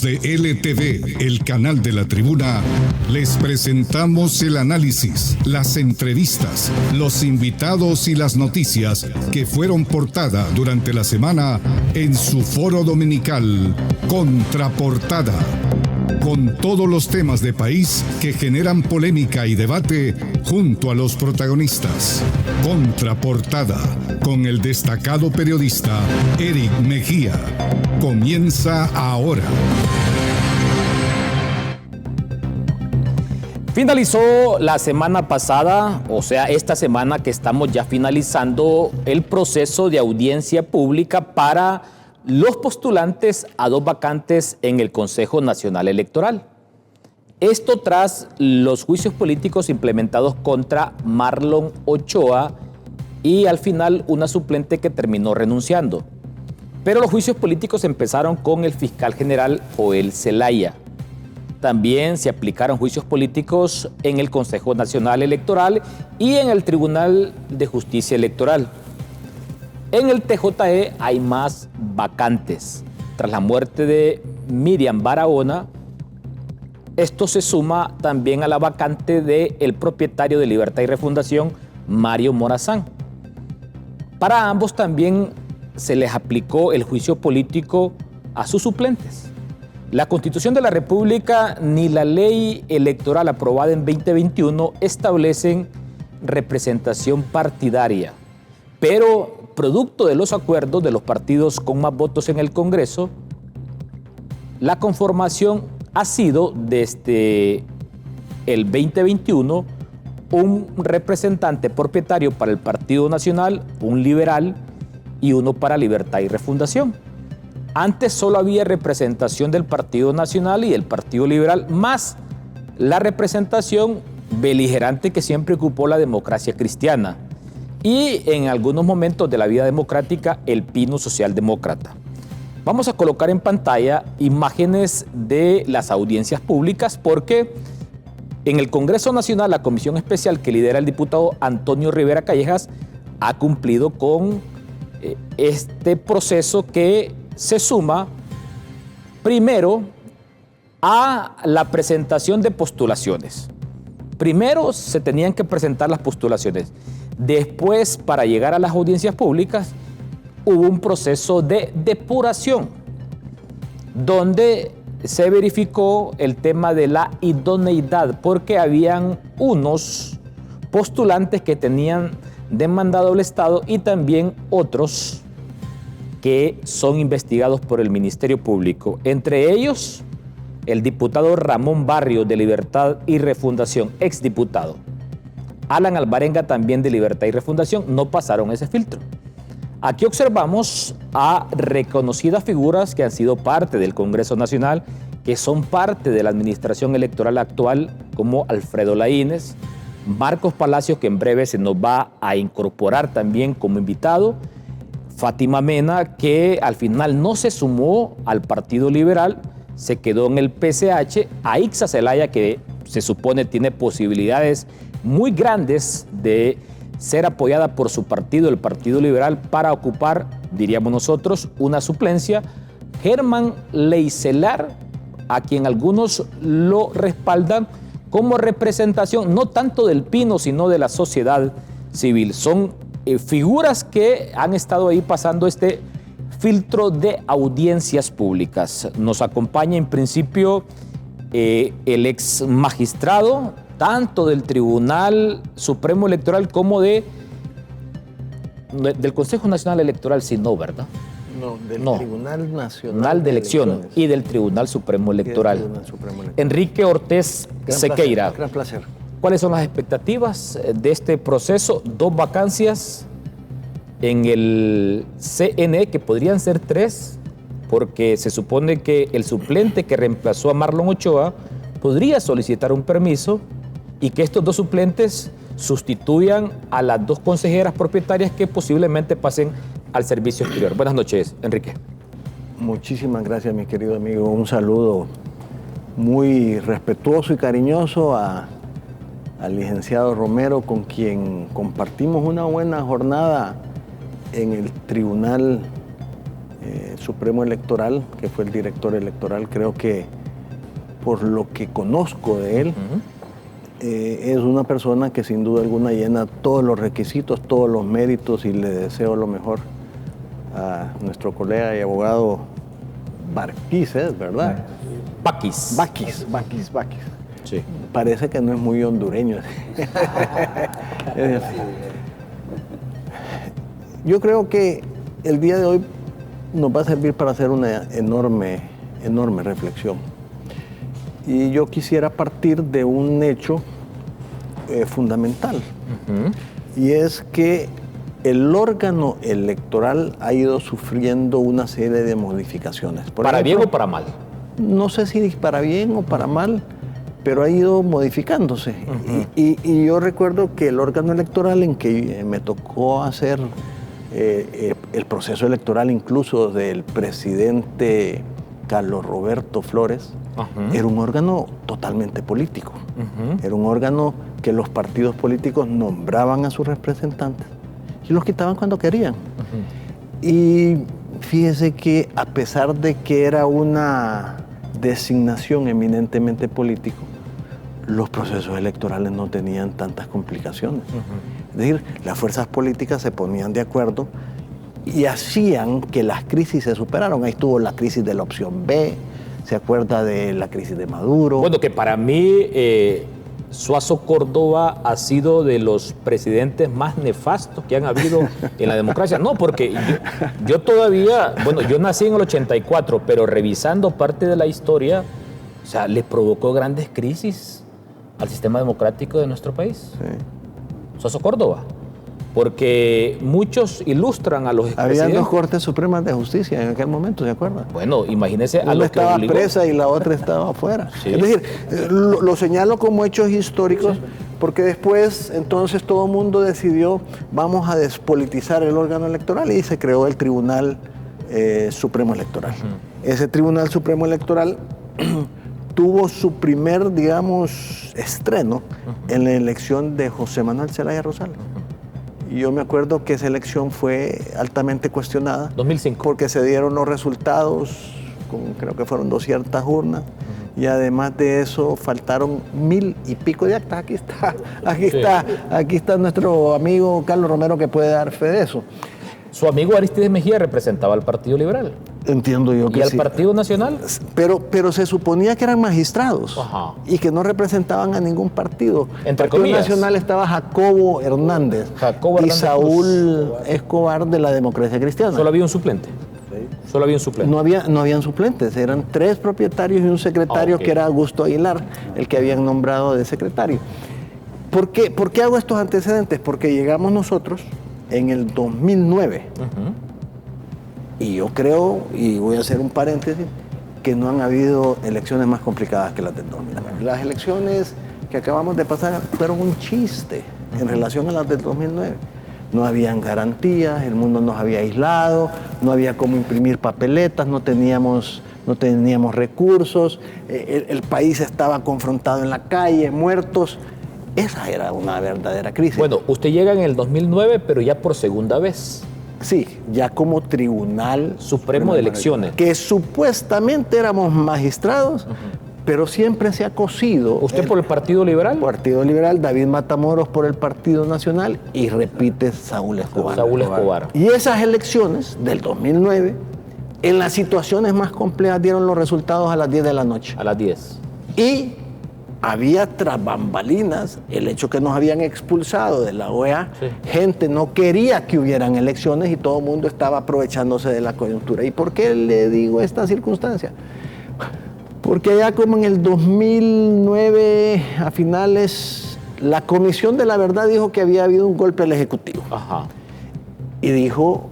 de LTV, el canal de la tribuna, les presentamos el análisis, las entrevistas, los invitados y las noticias que fueron portada durante la semana en su foro dominical Contraportada, con todos los temas de país que generan polémica y debate junto a los protagonistas. Contraportada, con el destacado periodista Eric Mejía. Comienza ahora. Finalizó la semana pasada, o sea, esta semana que estamos ya finalizando el proceso de audiencia pública para los postulantes a 2 vacantes en el Consejo Nacional Electoral. Esto tras los juicios políticos implementados contra Marlon Ochoa y al final una suplente que terminó renunciando. Pero los juicios políticos empezaron con el fiscal general Joel Zelaya. También se aplicaron juicios políticos en el Consejo Nacional Electoral y en el Tribunal de Justicia Electoral. En el TJE hay más vacantes. Tras la muerte de Miriam Barahona, esto se suma también a la vacante del propietario de Libertad y Refundación, Mario Morazán. Para ambos también se les aplicó el juicio político a sus suplentes. La Constitución de la República ni la ley electoral aprobada en 2021 establecen representación partidaria, pero producto de los acuerdos de los partidos con más votos en el Congreso, la conformación ha sido desde el 2021 un representante propietario para el Partido Nacional, un liberal y uno para Libertad y Refundación. Antes solo había representación del Partido Nacional y del Partido Liberal, más la representación beligerante que siempre ocupó la Democracia Cristiana y en algunos momentos de la vida democrática el Pino Socialdemócrata. Vamos a colocar en pantalla imágenes de las audiencias públicas porque en el Congreso Nacional la comisión especial que lidera el diputado Antonio Rivera Callejas ha cumplido con este proceso que se suma primero a la presentación de postulaciones. Primero se tenían que presentar las postulaciones. Después, para llegar a las audiencias públicas, hubo un proceso de depuración donde se verificó el tema de la idoneidad porque habían unos postulantes que tenían demandado al Estado y también otros que son investigados por el Ministerio Público. Entre ellos, el diputado Ramón Barrios de Libertad y Refundación, exdiputado. Alan Alvarenga también de Libertad y Refundación, no pasaron ese filtro. Aquí observamos a reconocidas figuras que han sido parte del Congreso Nacional, que son parte de la administración electoral actual, como Alfredo Laínez, Marcos Palacios, que en breve se nos va a incorporar también como invitado, Fátima Mena, que al final no se sumó al Partido Liberal, se quedó en el PCH, Aixa Zelaya, que se supone tiene posibilidades muy grandes de ser apoyada por su partido, el Partido Liberal, para ocupar, diríamos nosotros, una suplencia. Germán Leicelar, a quien algunos lo respaldan como representación, no tanto del Pino, sino de la sociedad civil. Son figuras que han estado ahí pasando este filtro de audiencias públicas. Nos acompaña en principio el ex magistrado, tanto del Tribunal Supremo Electoral como del Consejo Nacional Electoral, sí, no, ¿verdad? No, del Tribunal Nacional de Elecciones y del Tribunal Supremo Electoral. Enrique Ortiz Sequeira. Gran placer. ¿Cuáles son las expectativas de este proceso? 2 vacancias en el CNE, que podrían ser 3, porque se supone que el suplente que reemplazó a Marlon Ochoa podría solicitar un permiso y que estos 2 suplentes sustituyan a las 2 consejeras propietarias que posiblemente pasen al servicio exterior. Buenas noches, Enrique. Muchísimas gracias, mi querido amigo. Un saludo muy respetuoso y cariñoso al licenciado Romero, con quien compartimos una buena jornada en el Tribunal Supremo Electoral, que fue el director electoral. Creo que por lo que conozco de él, es una persona que sin duda alguna llena todos los requisitos, todos los méritos, y le deseo lo mejor a nuestro colega y abogado Barquís, ¿verdad? Baquis. Baquis. Sí. Parece que no es muy hondureño. Yo creo que el día de hoy nos va a servir para hacer una enorme reflexión. Y yo quisiera partir de un hecho fundamental. Y es que el órgano electoral ha ido sufriendo una serie de modificaciones. ¿Para bien o para mal? No sé si para bien o para mal, pero ha ido modificándose. Y yo recuerdo que el órgano electoral en que me tocó hacer el proceso electoral incluso del presidente Carlos Roberto Flores, era un órgano totalmente político. Era un órgano que los partidos políticos nombraban a sus representantes y los quitaban cuando querían. Y fíjese que a pesar de que era una designación eminentemente político, los procesos electorales no tenían tantas complicaciones. Es decir, las fuerzas políticas se ponían de acuerdo y hacían que las crisis se superaran. Ahí estuvo la crisis de la opción B, se acuerda de la crisis de Maduro. Bueno, que para mí Suazo Córdoba ha sido de los presidentes más nefastos que han habido en la democracia. No, porque yo todavía, bueno, yo nací en el 84, pero revisando parte de la historia, o sea, le provocó grandes crisis al sistema democrático de nuestro país. Sí. Suazo Córdoba. Porque muchos ilustran a los expresidentes. Había dos Cortes Supremas de Justicia en aquel momento, ¿se acuerdan? Bueno, imagínese a Una lo que estaba obligó. presa y la otra estaba afuera. Sí. Es decir, lo señalo como hechos históricos, porque después entonces todo el mundo decidió vamos a despolitizar el órgano electoral y se creó el Tribunal Supremo Electoral. Ese Tribunal Supremo Electoral tuvo su primer, digamos, estreno en la elección de José Manuel Zelaya Rosales. Y yo me acuerdo que esa elección fue altamente cuestionada. 2005. Porque se dieron los resultados, creo que fueron 200 urnas, y además de eso faltaron 1000 y pico de actas. Aquí está nuestro amigo Carlos Romero que puede dar fe de eso. Su amigo Aristides Mejía representaba al Partido Liberal. Entiendo yo que ¿Y al sí. Partido Nacional? Pero se suponía que eran magistrados. Ajá. Y que no representaban a ningún partido. Entre el Partido comillas. Nacional estaba Jacobo Hernández Jacobo y Hernández Saúl Escobar de la Democracia Cristiana. Solo había un suplente. Solo había un suplente. No habían suplentes, eran 3 propietarios y un secretario que era Augusto Aguilar, el que habían nombrado de secretario. ¿Por qué hago estos antecedentes? Porque llegamos nosotros en el 2009. Y yo creo, y voy a hacer un paréntesis, que no han habido elecciones más complicadas que las del 2009. Las elecciones que acabamos de pasar fueron un chiste en relación a las del 2009. No habían garantías, el mundo nos había aislado, no había cómo imprimir papeletas, no teníamos recursos, el país estaba confrontado en la calle, muertos. Esa era una verdadera crisis. Bueno, usted llega en el 2009, pero ya por segunda vez. Sí, ya como Tribunal Supremo de Elecciones. Que supuestamente éramos magistrados, pero siempre se ha cosido. ¿Usted por el Partido Liberal? Partido Liberal, David Matamoros por el Partido Nacional y repite Saúl Escobar. Saúl Escobar. Y esas elecciones del 2009, en las situaciones más complejas dieron los resultados a las 10 de la noche. A las 10. Y había tras bambalinas el hecho que nos habían expulsado de la OEA. Sí. Gente no quería que hubieran elecciones y todo el mundo estaba aprovechándose de la coyuntura. ¿Y por qué le digo esta circunstancia? Porque ya como en el 2009, a finales, la Comisión de la Verdad dijo que había habido un golpe al Ejecutivo. Ajá. Y dijo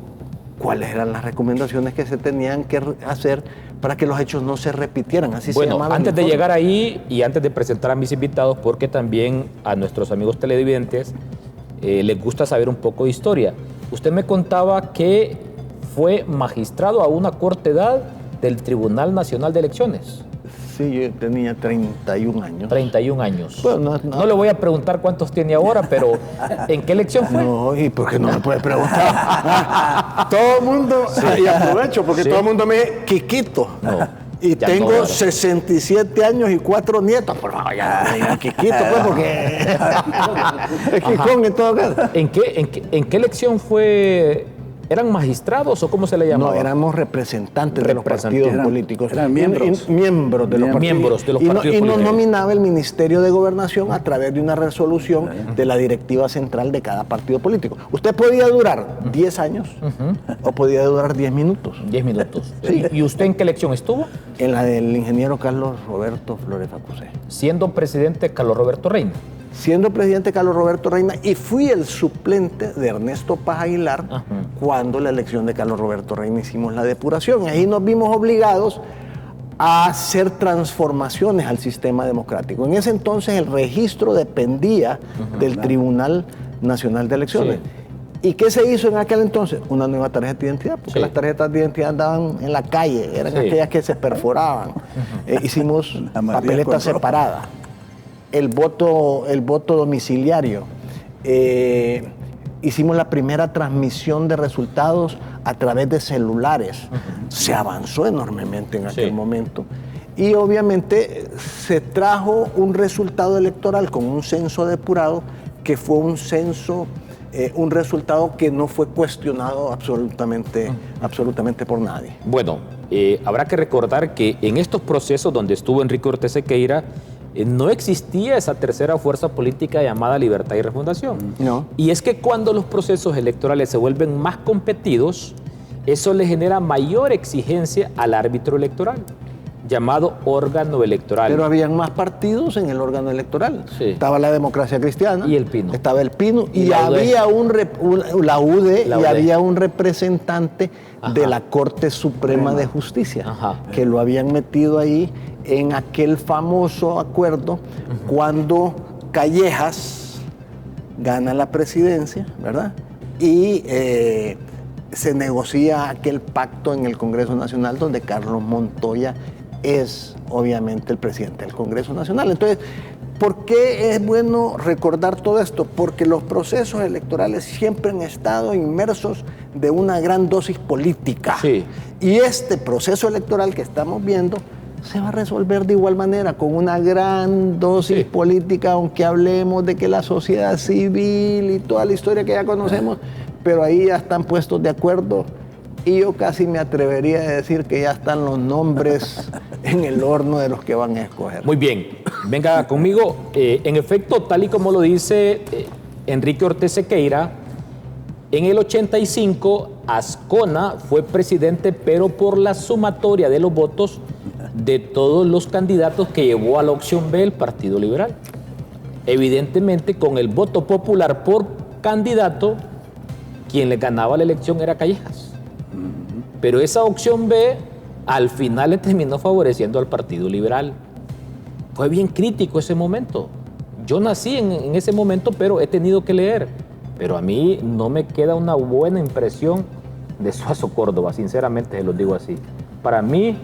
cuáles eran las recomendaciones que se tenían que hacer para que los hechos no se repitieran. Así bueno, se llamaba antes el de informe. llegar ahí y antes de presentar a mis invitados, porque también a nuestros amigos televidentes les gusta saber un poco de historia. Usted me contaba que fue magistrado a una corta edad del Tribunal Nacional de Elecciones. Sí, yo tenía 31 años. 31 años. Bueno, no le voy a preguntar cuántos tiene ahora, pero ¿en qué elección fue? No, ¿y por qué no me puedes preguntar? Todo el mundo, y aprovecho, porque todo el mundo me dice Quiquito. No. Y Ya tengo no, 67 años y 4 nietos. Por favor, ya me digan Quiquito, pues, porque es Quicón en todo caso. ¿En qué elección fue? ¿Eran magistrados o cómo se le llamaba? No, éramos representantes de los partidos políticos. Eran miembros. Miembros de los partidos. Miembros de los partidos Y nos políticos. nominaba el Ministerio de Gobernación a través de una resolución de la directiva central de cada partido político. Usted podía durar 10 años o podía durar 10 minutos. 10 minutos. Sí. ¿Y usted en qué elección estuvo? En la del ingeniero Carlos Roberto Flores Facusé. Siendo presidente Carlos Roberto Reina. Siendo presidente Carlos Roberto Reina, y fui el suplente de Ernesto Paz Aguilar cuando la elección de Carlos Roberto Reina hicimos la depuración. Y ahí nos vimos obligados a hacer transformaciones al sistema democrático. En ese entonces el registro dependía del Tribunal Nacional de Elecciones. Sí. ¿Y qué se hizo en aquel entonces? Una nueva tarjeta de identidad, porque Sí. las tarjetas de identidad andaban en la calle, eran Sí. aquellas que se perforaban. Hicimos Amarilla papeletas con ropa. separadas. El voto domiciliario. Hicimos la primera transmisión de resultados a través de celulares. Se avanzó enormemente en aquel momento. Y obviamente se trajo un resultado electoral con un censo depurado, que fue un censo, un resultado que no fue cuestionado absolutamente por nadie. Bueno, habrá que recordar que en estos procesos donde estuvo Enrique Ortiz Sequeira, no existía esa tercera fuerza política llamada Libertad y Refundación. No. Y es que cuando los procesos electorales se vuelven más competidos, eso le genera mayor exigencia al árbitro electoral, llamado órgano electoral. Pero habían más partidos en el órgano electoral. Sí. Estaba la Democracia Cristiana. Y el Pino. Estaba el Pino. Y la UD. había la UD, La y UD. había un representante Ajá. de la Corte Suprema de Justicia, Ajá. que lo habían metido ahí en aquel famoso acuerdo cuando Callejas gana la presidencia, ¿verdad? Y se negocia aquel pacto en el Congreso Nacional donde Carlos Montoya es obviamente el presidente del Congreso Nacional. Entonces, ¿por qué es bueno recordar todo esto? Porque los procesos electorales siempre han estado inmersos de una gran dosis política. Sí. Y este proceso electoral que estamos viendo se va a resolver de igual manera, con una gran dosis política, aunque hablemos de que la sociedad civil y toda la historia que ya conocemos, pero ahí ya están puestos de acuerdo. Y yo casi me atrevería a decir que ya están los nombres en el horno de los que van a escoger. Muy bien, venga conmigo. En efecto, tal y como lo dice Enrique Ortiz Sequeira, en el 85 Azcona fue presidente, pero por la sumatoria de los votos de todos los candidatos que llevó a la opción B el Partido Liberal. Evidentemente, con el voto popular por candidato, quien le ganaba la elección era Callejas. Pero esa opción B al final le terminó favoreciendo al Partido Liberal. Fue bien crítico ese momento. Yo nací en ese momento, pero he tenido que leer. Pero a mí no me queda una buena impresión de Suazo Córdoba, sinceramente se los digo así. Para mí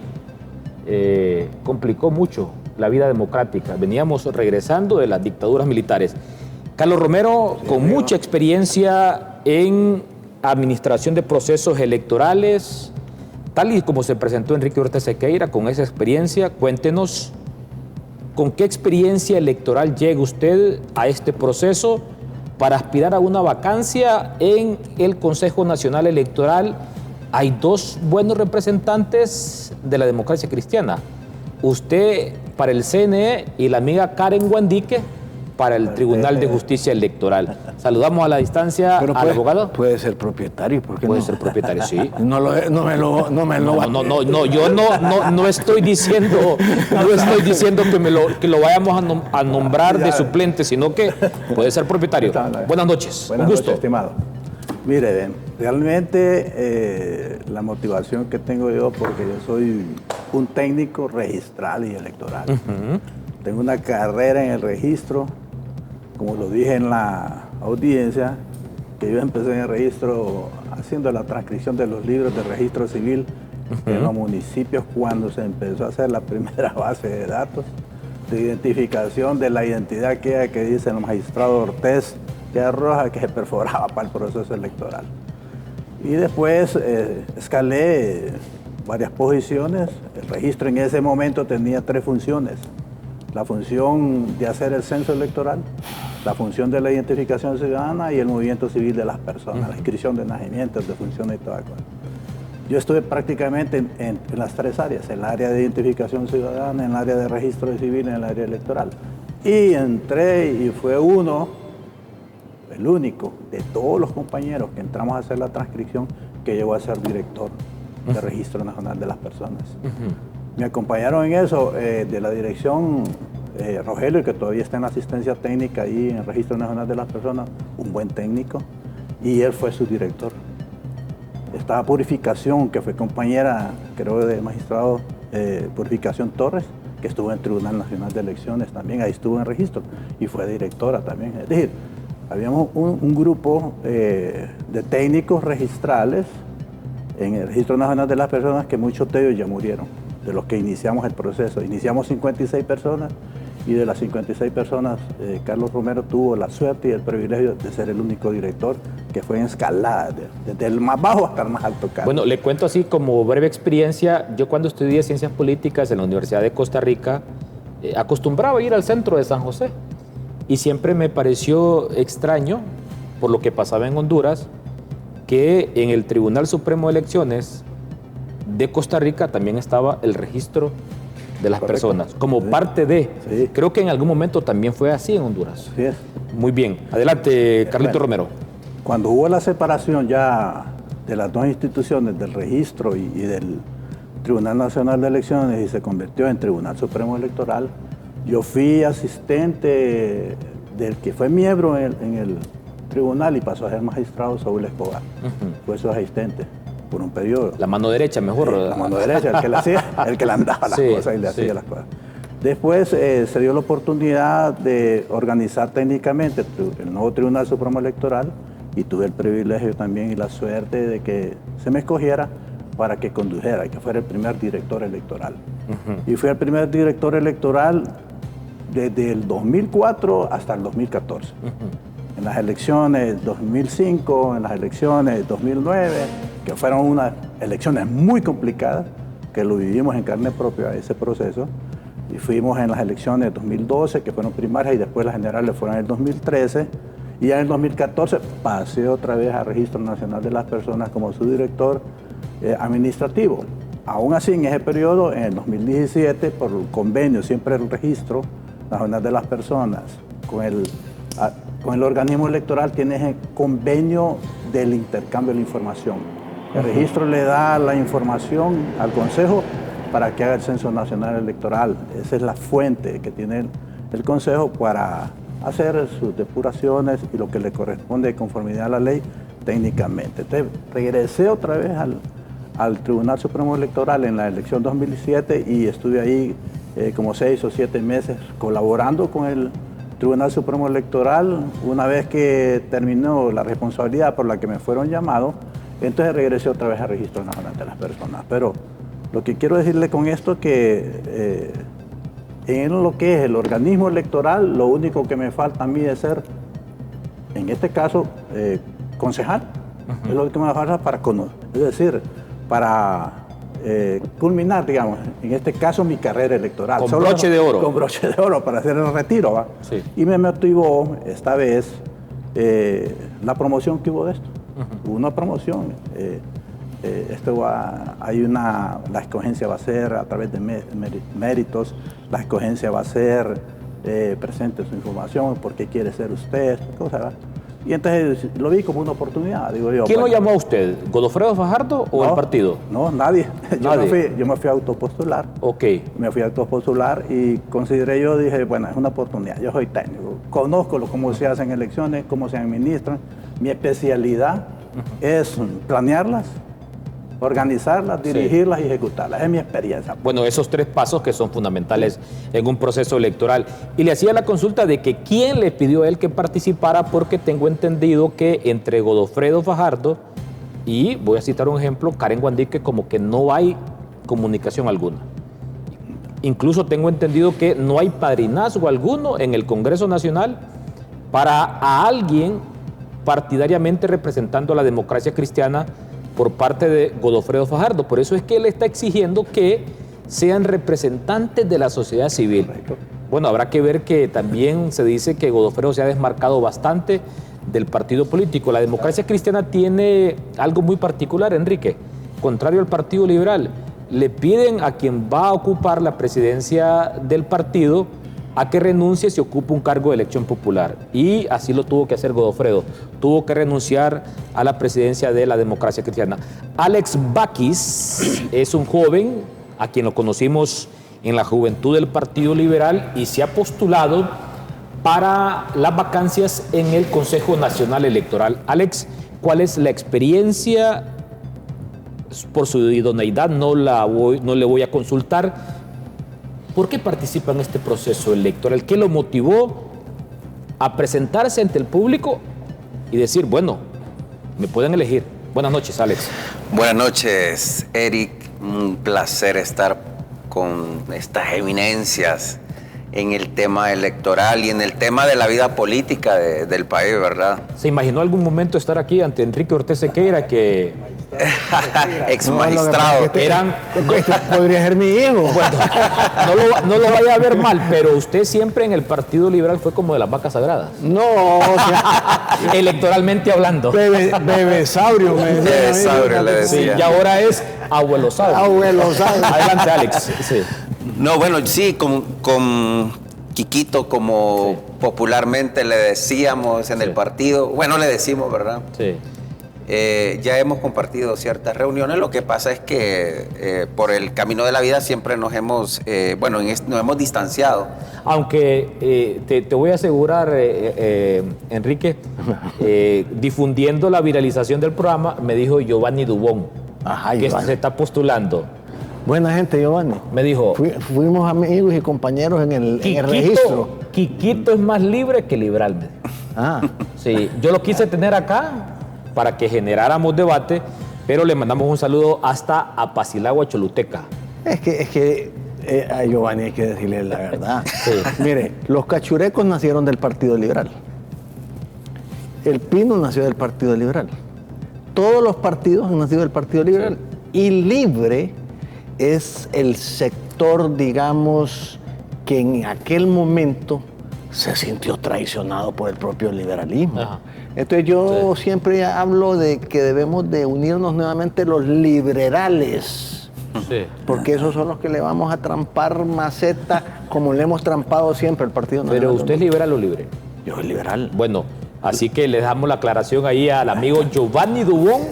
complicó mucho la vida democrática. Veníamos regresando de las dictaduras militares. Carlos Romero, con mucha experiencia en administración de procesos electorales, tal y como se presentó Enrique Ortiz Sequeira, con esa experiencia, cuéntenos con qué experiencia electoral llega usted a este proceso para aspirar a una vacancia en el Consejo Nacional Electoral. Hay dos buenos representantes de la democracia cristiana. Usted para el CNE y la amiga Karen Guandique para el Tribunal de Justicia Electoral. Saludamos a la distancia al abogado. Puede ser propietario, ¿por qué Puede no? ser propietario, sí. No me lo Yo no estoy diciendo que lo vayamos a nombrar de suplente, sino que puede ser propietario. Buenas noches. Buenas Un gusto. noches, estimado. Mire, realmente la motivación que tengo yo, porque yo soy un técnico registral y electoral. Tengo una carrera en el registro, como lo dije en la audiencia, que yo empecé en el registro haciendo la transcripción de los libros de registro civil en los municipios cuando se empezó a hacer la primera base de datos de identificación de la identidad aquella que dice el magistrado Ortiz, que era roja, que se perforaba para el proceso electoral. Y después escalé varias posiciones. El registro en ese momento tenía 3 funciones. La función de hacer el censo electoral, la función de la identificación ciudadana y el movimiento civil de las personas, la inscripción de nacimientos, de funciones y toda cosa. Yo estuve prácticamente en las 3 áreas, en el área de identificación ciudadana, en el área de registro civil y en el área electoral. Y entré y fue el único de todos los compañeros que entramos a hacer la transcripción que llegó a ser director de Registro Nacional de las Personas. Me acompañaron en eso de la dirección Rogelio, que todavía está en la asistencia técnica ahí en el Registro Nacional de las Personas, un buen técnico, y él fue su director. Estaba Purificación, que fue compañera, creo, de magistrado Purificación Torres, que estuvo en el Tribunal Nacional de Elecciones también, ahí estuvo en registro, y fue directora también. Es decir, habíamos un grupo de técnicos registrales en el Registro Nacional de las Personas, que muchos de ellos ya murieron, de los que iniciamos el proceso. Iniciamos 56 personas, y de las 56 personas, Carlos Romero tuvo la suerte y el privilegio de ser el único director que fue en escalada, desde el más bajo hasta el más alto cargo. Bueno, le cuento así como breve experiencia. Yo cuando estudié Ciencias Políticas en la Universidad de Costa Rica, acostumbraba a ir al centro de San José. Y siempre me pareció extraño, por lo que pasaba en Honduras, que en el Tribunal Supremo de Elecciones de Costa Rica también estaba el registro de las personas, como parte de. Sí. Creo que en algún momento también fue así en Honduras. Sí es. Muy bien. Adelante, Carlito Romero. Cuando hubo la separación ya de las 2 instituciones, del registro y del Tribunal Nacional de Elecciones, y se convirtió en Tribunal Supremo Electoral, yo fui asistente del que fue miembro en el tribunal y pasó a ser magistrado, Saúl Escobar. Fue su asistente por un periodo. La mano derecha, mejor. La mano derecha, el que le hacía, el que le andaba las cosas y le hacía las cosas. Después se dio la oportunidad de organizar técnicamente el nuevo Tribunal Supremo Electoral, y tuve el privilegio también y la suerte de que se me escogiera para que condujera y que fuera el primer director electoral. Y fui el primer director electoral desde el 2004 hasta el 2014. En las elecciones 2005, en las elecciones 2009, que fueron unas elecciones muy complicadas, que lo vivimos en carne propia ese proceso, y fuimos en las elecciones 2012, que fueron primarias, y después las generales fueron en el 2013, y ya en el 2014 pasé otra vez al Registro Nacional de las Personas como su director administrativo. Aún así, en ese periodo, en el 2017, por el convenio, siempre el Registro Nacional de las Personas con el organismo electoral tiene ese convenio del intercambio de la información. El registro le da la información al Consejo para que haga el Censo Nacional Electoral. Esa es la fuente que tiene el Consejo para hacer sus depuraciones y lo que le corresponde de conformidad a la ley técnicamente. Entonces, regresé otra vez al Tribunal Supremo Electoral en la elección 2007 y estuve ahí como 6 o 7 meses colaborando con el Tribunal Supremo Electoral. Una vez que terminó la responsabilidad por la que me fueron llamados, entonces regresé otra vez al Registro Nacional de las Personas. Pero lo que quiero decirle con esto es que en lo que es el organismo electoral, lo único que me falta a mí es ser, en este caso, concejal. Es lo que me falta para conocer, es decir, para culminar, digamos, en este caso mi carrera electoral. Con broche de oro. Con broche de oro para hacer el retiro, ¿va? Sí. Y me motivó esta vez la promoción que hubo de esto. Hubo una promoción. La escogencia va a ser a través de méritos, la escogencia va a ser presente su información, por qué quiere ser usted, cosas, ¿verdad? Y entonces lo vi como una oportunidad, digo yo. ¿Quién lo llamó a usted? ¿Godofredo Fajardo o el partido? No, nadie. Yo me fui a autopostular. Ok. Me fui a autopostular y dije, bueno, es una oportunidad, yo soy técnico, conozco cómo se hacen elecciones, cómo se administran, mi especialidad es planearlas, organizarlas, dirigirlas y ejecutarlas. Es mi experiencia. Bueno, esos 3 pasos que son fundamentales en un proceso electoral. Y le hacía la consulta de que quién le pidió a él que participara, porque tengo entendido que entre Godofredo Fajardo y voy a citar un ejemplo, Karen Guandique, como que no hay comunicación alguna. Incluso tengo entendido que no hay padrinazgo alguno en el Congreso Nacional para a alguien partidariamente representando a la democracia cristiana por parte de Godofredo Fajardo. Por eso es que él está exigiendo que sean representantes de la sociedad civil. Correcto. Bueno, habrá que ver que también se dice que Godofredo se ha desmarcado bastante del partido político. La democracia cristiana tiene algo muy particular, Enrique. Contrario al Partido Liberal, le piden a quien va a ocupar la presidencia del partido a que renuncie si ocupa un cargo de elección popular. Y así lo tuvo que hacer Godofredo. Tuvo que renunciar a la presidencia de la democracia cristiana. Alex Baquis es un joven a quien lo conocimos en la juventud del Partido Liberal y se ha postulado para las vacancias en el Consejo Nacional Electoral. Alex, ¿cuál es la experiencia? Por su idoneidad no le voy a consultar. ¿Por qué participa en este proceso electoral? ¿Qué lo motivó a presentarse ante el público y decir, bueno, me pueden elegir? Buenas noches, Alex. Buenas noches, Eric. Un placer estar con estas eminencias en el tema electoral y en el tema de la vida política del país, ¿verdad? ¿Se imaginó algún momento estar aquí ante Enrique Ortiz Sequeira, que ex magistrado? Podría ser mi hijo. Bueno, no lo vaya a ver mal, pero usted siempre en el Partido Liberal fue como de las vacas sagradas. No, o sea, electoralmente hablando. bebesaurio, me decía. Bebesaurio, le decía. Sí, y ahora es abuelosaurio. Abuelosaurio. Adelante, Alex. Sí. No, bueno, sí, con Quiquito, como popularmente le decíamos en el partido. Bueno, le decimos, ¿verdad? Sí. Ya hemos compartido ciertas reuniones. Lo que pasa es que por el camino de la vida siempre nos hemos, nos hemos distanciado. Aunque te voy a asegurar, Enrique, difundiendo la viralización del programa, me dijo Giovanni Dubón, Ajá, que Giovanni. se está postulando. Buena gente, Giovanni. Me dijo, Fuimos amigos y compañeros en el registro. Quiquito es más libre que liberal. Me dijo. Ah, Sí, yo lo quise tener acá para que generáramos debate, pero le mandamos un saludo hasta Apacilagua, Choluteca. es que a Giovanni hay que decirle la verdad. Sí. Mire, los cachurecos nacieron del Partido Liberal. El Pino nació del Partido Liberal. Todos los partidos han nacido del Partido Liberal. Y libre es el sector, digamos, que en aquel momento se sintió traicionado por el propio liberalismo. Ajá. Entonces yo siempre hablo de que debemos de unirnos nuevamente los liberales, Sí. porque esos son los que le vamos a trampar maceta como le hemos trampado siempre al Partido Nacional. Pero usted es liberal o libre. Yo soy liberal. Bueno, así que le damos la aclaración ahí al amigo Giovanni Dubón,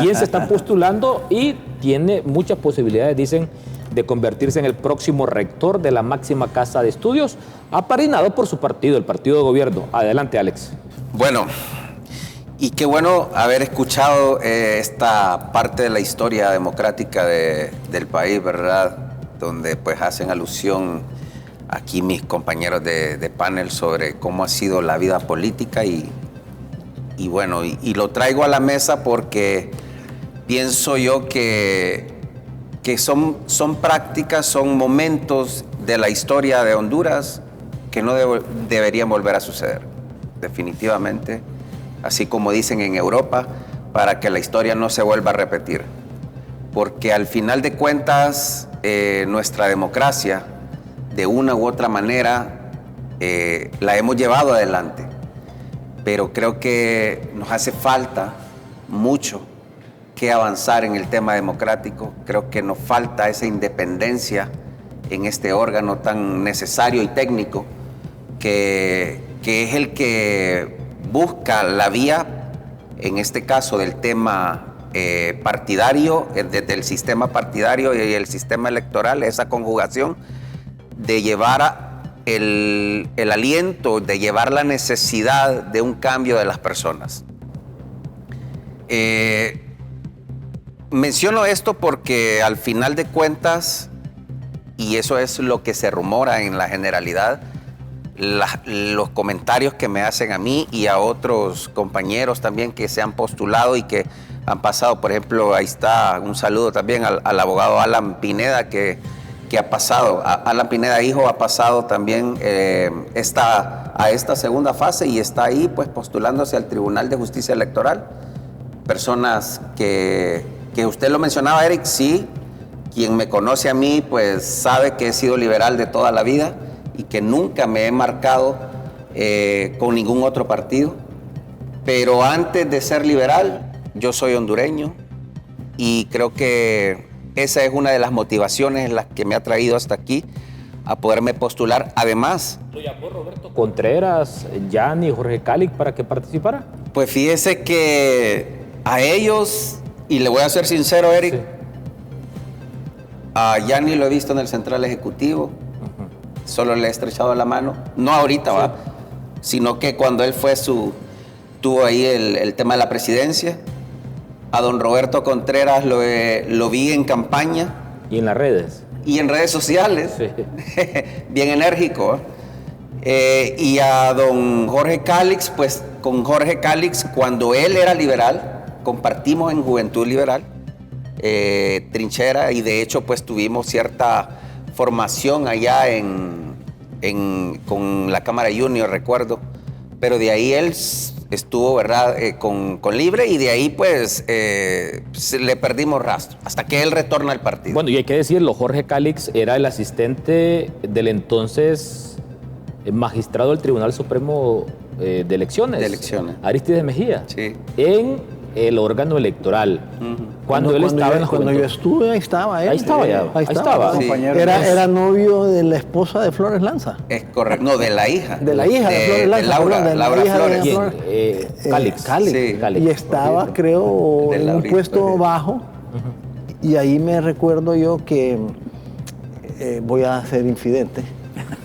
quien se está postulando y tiene muchas posibilidades, dicen, de convertirse en el próximo rector de la máxima casa de estudios, apadrinado por su partido, el partido de gobierno. Adelante, Alex. Bueno, y qué bueno haber escuchado esta parte de la historia democrática del país, ¿verdad? Donde pues hacen alusión aquí mis compañeros de panel sobre cómo ha sido la vida política y bueno, y lo traigo a la mesa porque pienso yo que son prácticas, son momentos de la historia de Honduras que no deberían volver a suceder, definitivamente, así como dicen en Europa, para que la historia no se vuelva a repetir. Porque al final de cuentas, nuestra democracia, de una u otra manera, la hemos llevado adelante. Pero creo que nos hace falta mucho que avanzar en el tema democrático. Creo que nos falta esa independencia en este órgano tan necesario y técnico que es el que busca la vía, en este caso del tema partidario, del sistema partidario y el sistema electoral, esa conjugación de llevar el aliento, de llevar la necesidad de un cambio de las personas. Menciono esto porque al final de cuentas, y eso es lo que se rumora en la generalidad, los comentarios que me hacen a mí y a otros compañeros también que se han postulado y que Han pasado, por ejemplo, ahí está un saludo también al abogado Alan Pineda, que ha pasado, Alan Pineda hijo ha pasado también a esta segunda fase y está ahí pues postulándose al Tribunal de Justicia Electoral. Personas que usted lo mencionaba, Eric, sí, quien me conoce a mí pues sabe que he sido liberal de toda la vida y que nunca me he marcado con ningún otro partido, pero antes de ser liberal yo soy hondureño y creo que esa es una de las motivaciones las que me ha traído hasta aquí a poderme postular. Además, ¿Lo llamó Roberto Contreras, Yanni, Jorge Calic para que participara? pues fíjese que a ellos, y le voy a ser sincero, Eric, Sí. a Yanni lo he visto en el Central Ejecutivo, solo le he estrechado la mano, no ahorita, ¿va? Sino que cuando él tuvo ahí el tema de la presidencia. A don Roberto Contreras lo vi en campaña. ¿Y en las redes? Y en redes sociales, Sí. bien enérgico. Y a don Jorge Calix, pues con Jorge Calix, cuando él era liberal, compartimos en Juventud Liberal, trinchera, y de hecho pues tuvimos cierta formación allá con la Cámara Junior, recuerdo, pero de ahí él estuvo, ¿verdad?, con Libre, y de ahí pues le perdimos rastro, hasta que él retorna al partido. Bueno, y hay que decirlo, Jorge Calix era el asistente del entonces magistrado del Tribunal Supremo de Elecciones. De Elecciones. Aristides Mejía. Sí. En el órgano electoral. Cuando él estaba en la Cuando juventud. yo estuve, ahí estaba él. Ahí estaba ya. Ahí estaba. Sí. Compañero. Era novio de la esposa de Flores Lanza. Es correcto, no, de la hija. De la hija de Flores Lanza. Laura, perdón, de la Laura hija de Flores. ¿Quién? Calix. Calix. Sí. Calix. Y estaba, creo, De en un Laurita, puesto sí. bajo. Y ahí me recuerdo yo que, voy a ser infidente,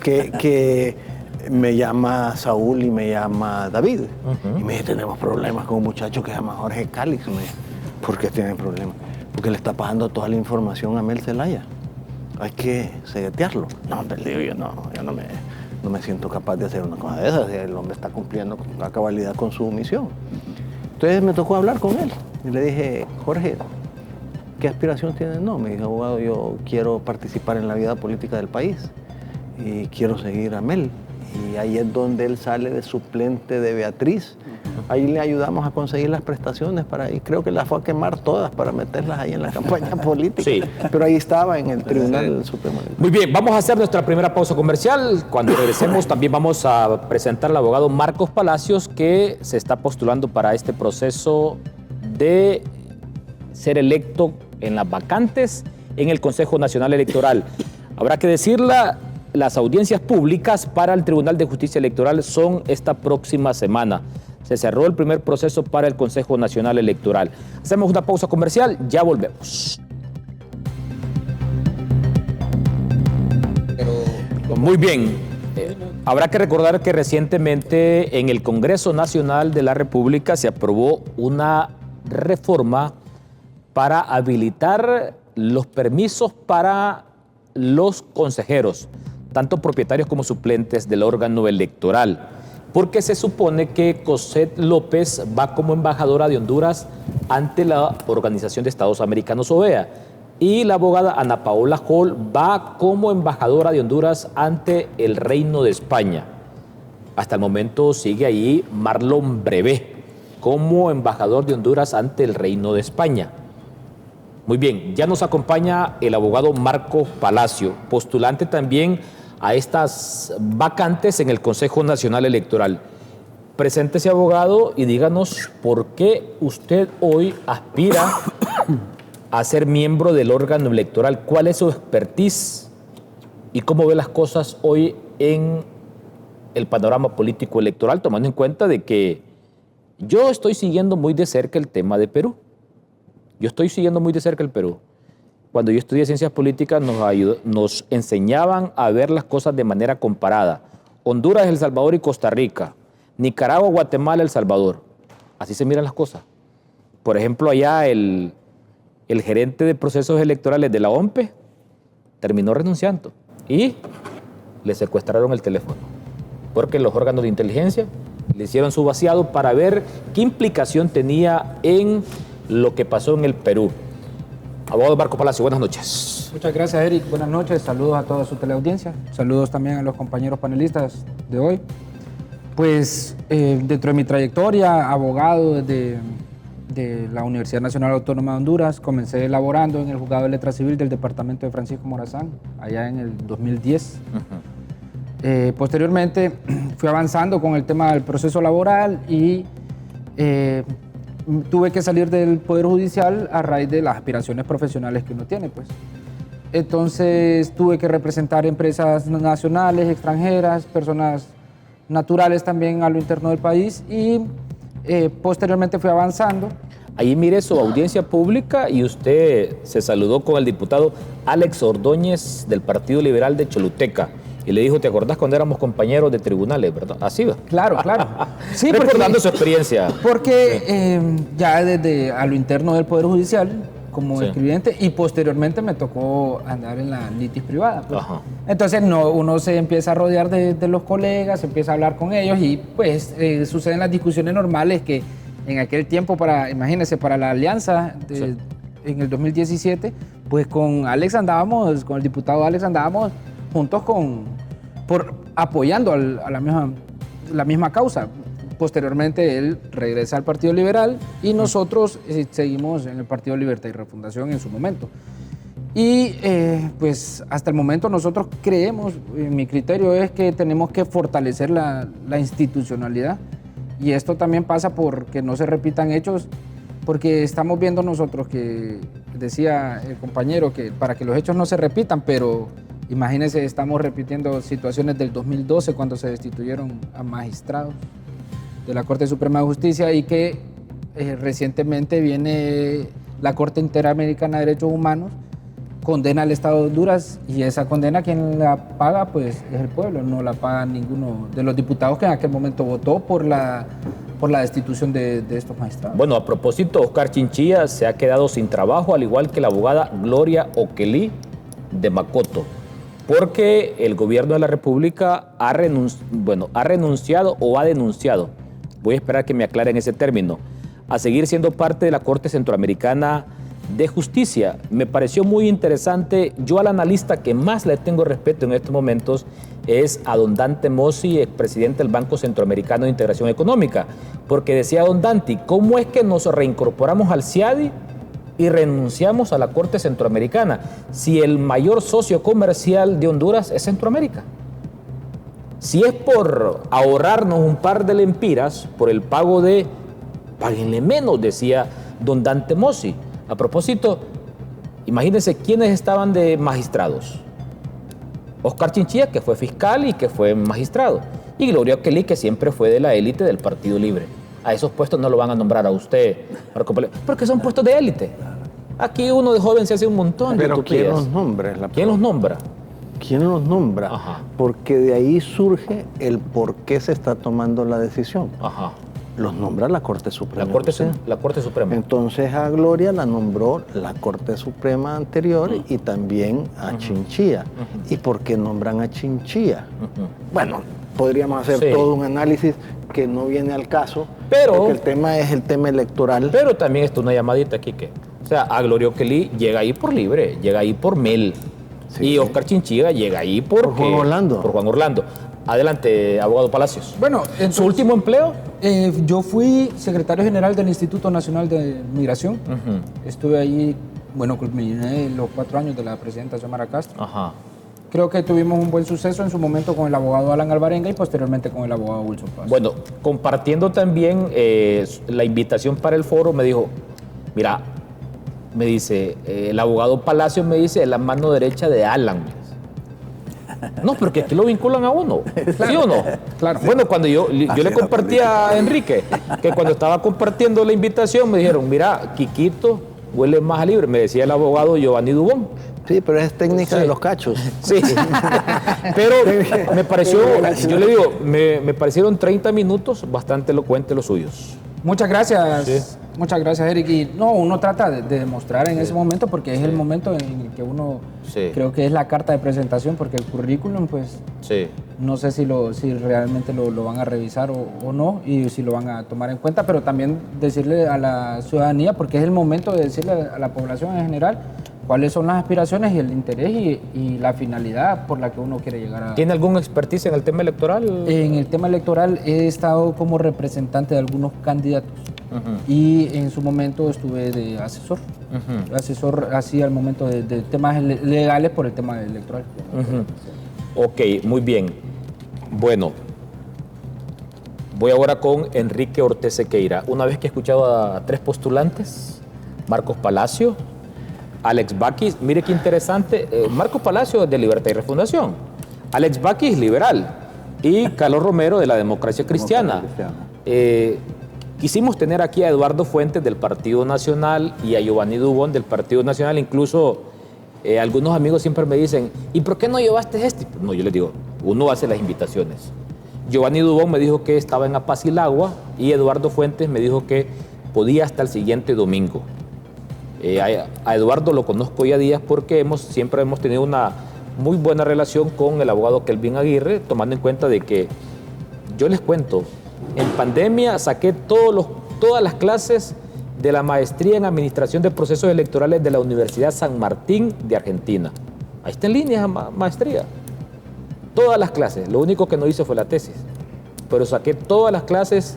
que me llama Saúl y me llama David. Y me dice, tenemos problemas con un muchacho que se llama Jorge Calix. Me dice, ¿por qué tienen problemas? Porque le está pasando toda la información a Mel Zelaya. Hay que seguetearlo. No, pero le digo yo, no me siento capaz de hacer una cosa de esas. El hombre está cumpliendo a cabalidad con su misión. Entonces me tocó hablar con él. Y le dije, Jorge, ¿qué aspiración tienes? No, me dijo, abogado, yo quiero participar en la vida política del país y quiero seguir a Mel. Y ahí es donde él sale de suplente de Beatriz. Ahí le ayudamos a conseguir las prestaciones y creo que las fue a quemar todas para meterlas ahí en la campaña política. Sí. Pero ahí estaba en el Tribunal Supremo. Muy bien, vamos a hacer nuestra primera pausa comercial. Cuando regresemos también vamos a presentar al abogado Marcos Palacios, que se está postulando para este proceso de ser electo en las vacantes en el Consejo Nacional Electoral. Habrá que decirla, las audiencias públicas para el Tribunal de Justicia Electoral son esta próxima semana. Se cerró el primer proceso para el Consejo Nacional Electoral. Hacemos una pausa comercial, ya volvemos. Muy bien. Habrá que recordar que recientemente en el Congreso Nacional de la República se aprobó una reforma para habilitar los permisos para los consejeros, tanto propietarios como suplentes del órgano electoral, porque se supone que Cosette López va como embajadora de Honduras ante la Organización de Estados Americanos, OEA, y la abogada Ana Paola Hall va como embajadora de Honduras ante el Reino de España. Hasta el momento sigue ahí Marlon Brevé como embajador de Honduras ante el Reino de España. Muy bien, ya nos acompaña el abogado Marcos Palacio, postulante también a estas vacantes en el Consejo Nacional Electoral. Preséntese, abogado, y díganos por qué usted hoy aspira a ser miembro del órgano electoral. ¿Cuál es su expertise y cómo ve las cosas hoy en el panorama político electoral, tomando en cuenta de que yo estoy siguiendo muy de cerca el tema de Perú? Yo estoy siguiendo muy de cerca el Perú. Cuando yo estudié ciencias políticas nos enseñaban a ver las cosas de manera comparada. Honduras, El Salvador y Costa Rica. Nicaragua, Guatemala, El Salvador. Así se miran las cosas. Por ejemplo, allá el gerente de procesos electorales de la OMPE terminó renunciando y le secuestraron el teléfono. Porque los órganos de inteligencia le hicieron su vaciado para ver qué implicación tenía en lo que pasó en el Perú. Abogado Marco Palacio, buenas noches. Muchas gracias, Eric. Buenas noches. Saludos a toda su teleaudiencia. Saludos también a los compañeros panelistas de hoy. Pues dentro de mi trayectoria, abogado de la Universidad Nacional Autónoma de Honduras, comencé elaborando en el Juzgado de Letra Civil del departamento de Francisco Morazán, allá en el 2010. Posteriormente fui avanzando con el tema del proceso laboral y tuve que salir del Poder Judicial a raíz de las aspiraciones profesionales que uno tiene, pues. Entonces tuve que representar empresas nacionales, extranjeras, personas naturales también a lo interno del país y posteriormente fui avanzando. Ahí mire su audiencia pública y usted se saludó con el diputado Alex Ordóñez del Partido Liberal de Choluteca. Y le dijo, ¿te acordás cuando éramos compañeros de tribunales, verdad? Así va. Claro, claro. Sí, recordando su experiencia. Porque ya desde a lo interno del Poder Judicial, como escribiente, y posteriormente me tocó andar en la litis privada. Pues. Entonces uno se empieza a rodear de los colegas, empieza a hablar con ellos y pues suceden las discusiones normales que en aquel tiempo, imagínense, para la alianza en el 2017, pues con el diputado Alex andábamos juntos apoyando a la misma causa. Posteriormente él regresa al Partido Liberal y nosotros seguimos en el Partido Libertad y Refundación en su momento. Y pues hasta el momento nosotros creemos, mi criterio es que tenemos que fortalecer la institucionalidad y esto también pasa por que no se repitan hechos, porque estamos viendo nosotros que, decía el compañero, que para que los hechos no se repitan, pero imagínense, estamos repitiendo situaciones del 2012 cuando se destituyeron a magistrados de la Corte Suprema de Justicia y que recientemente viene la Corte Interamericana de Derechos Humanos, condena al Estado de Honduras y esa condena quien la paga pues es el pueblo, no la paga ninguno de los diputados que en aquel momento votó por la destitución de estos magistrados. Bueno, a propósito, Oscar Chinchilla se ha quedado sin trabajo, al igual que la abogada Gloria Oquelí de Macoto, porque el gobierno de la República ha renunciado o ha denunciado, voy a esperar que me aclaren ese término, a seguir siendo parte de la Corte Centroamericana de Justicia. Me pareció muy interesante. Yo al analista que más le tengo respeto en estos momentos es a don Dante Mossi, expresidente del Banco Centroamericano de Integración Económica, porque decía don Dante, ¿cómo es que nos reincorporamos al CIADI y renunciamos a la Corte Centroamericana si el mayor socio comercial de Honduras es Centroamérica? Si es por ahorrarnos un par de lempiras por el pago de, páguenle menos, decía don Dante Mossi. A propósito, imagínense quiénes estaban de magistrados. Oscar Chinchilla, que fue fiscal y que fue magistrado, y Gloria Oquelí, que siempre fue de la élite del Partido Libre. A esos puestos no lo van a nombrar a usted, Marco Palacio, porque son puestos de élite. Aquí uno de joven se hace un montón de utopías. ¿Pero quién los nombra? ¿Quién los nombra? ¿Quién los nombra? Ajá. Porque de ahí surge el por qué se está tomando la decisión. Ajá. Los nombra la Corte Suprema. La Corte Suprema. Entonces a Gloria la nombró la Corte Suprema anterior y también a Chinchilla. ¿Y por qué nombran a Chinchilla? Bueno, podríamos hacer todo un análisis que no viene al caso, porque el tema es el tema electoral. Pero también está una llamadita, Quique. O sea, a Gloria Oquelí llega ahí por libre, llega ahí por Mel. Y Oscar Chinchilla llega ahí por Juan Orlando. Por Juan Orlando. Adelante, abogado Palacios. Bueno, entonces, ¿su último empleo? Yo fui secretario general del Instituto Nacional de Migración. Estuve ahí, bueno, culminé los 4 años de la presidenta Xiomara Castro. Creo que tuvimos un buen suceso en su momento con el abogado Alan Alvarenga y posteriormente con el abogado Wilson Paz. Bueno, compartiendo también la invitación para el foro, me dijo, mira, me dice, el abogado Palacios me dice, es la mano derecha de Alan. No, porque aquí lo vinculan a uno, ¿sí o no? Claro. Bueno, cuando yo le compartí a Enrique, que cuando estaba compartiendo la invitación me dijeron, mira, Quiquito huele más a libre, me decía el abogado Giovanni Dubón. Sí, pero es técnica de los cachos. Sí, pero me pareció, yo le digo, me parecieron 30 minutos bastante elocuentes los suyos. Muchas gracias, muchas gracias, Eric. Y no, uno trata de demostrar en ese momento, porque es el momento en el que uno, creo que es la carta de presentación, porque el currículum, pues, No sé si realmente lo van a revisar o no, y si lo van a tomar en cuenta, pero también decirle a la ciudadanía, porque es el momento de decirle a la población en general cuáles son las aspiraciones y el interés y la finalidad por la que uno quiere llegar a... ¿Tiene algún expertise en el tema electoral? En el tema electoral he estado como representante de algunos candidatos y en su momento estuve de asesor. Asesor así al momento de temas legales por el tema electoral. Ok, muy bien. Bueno, voy ahora con Enrique Ortiz Sequeira. Una vez que he escuchado a 3 postulantes, Marcos Palacio, Alex Baquis, mire qué interesante, Marcos Palacio de Libertad y Refundación, Alex Baquis liberal y Carlos Romero de la Democracia Cristiana. Quisimos tener aquí a Eduardo Fuentes del Partido Nacional y a Giovanni Dubón del Partido Nacional. Incluso algunos amigos siempre me dicen, ¿y por qué no llevaste este? No, yo les digo, uno hace las invitaciones. Giovanni Dubón me dijo que estaba en Apasilagua y Eduardo Fuentes me dijo que podía hasta el siguiente domingo. A Eduardo lo conozco ya días porque siempre hemos tenido una muy buena relación con el abogado Kelvin Aguirre, tomando en cuenta de que, yo les cuento, en pandemia saqué todas las clases de la maestría en Administración de Procesos Electorales de la Universidad San Martín de Argentina. Ahí está en línea maestría. Todas las clases, lo único que no hice fue la tesis, pero saqué todas las clases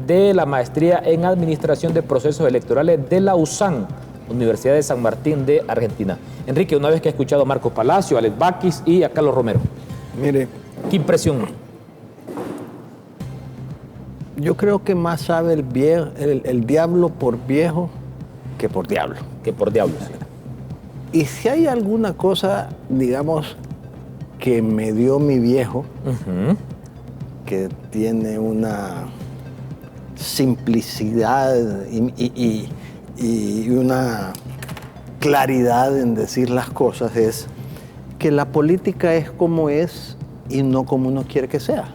de la maestría en Administración de Procesos Electorales de la USAN, Universidad de San Martín de Argentina. Enrique, una vez que he escuchado a Marcos Palacio, a Alex Baquis y a Carlos Romero, Mire, ¿qué impresión? yo creo que más sabe el diablo por viejo que por diablo. Que por diablos. Y si hay alguna cosa, digamos, que me dio mi viejo, que tiene una simplicidad y una claridad en decir las cosas, es que la política es como es y no como uno quiere que sea.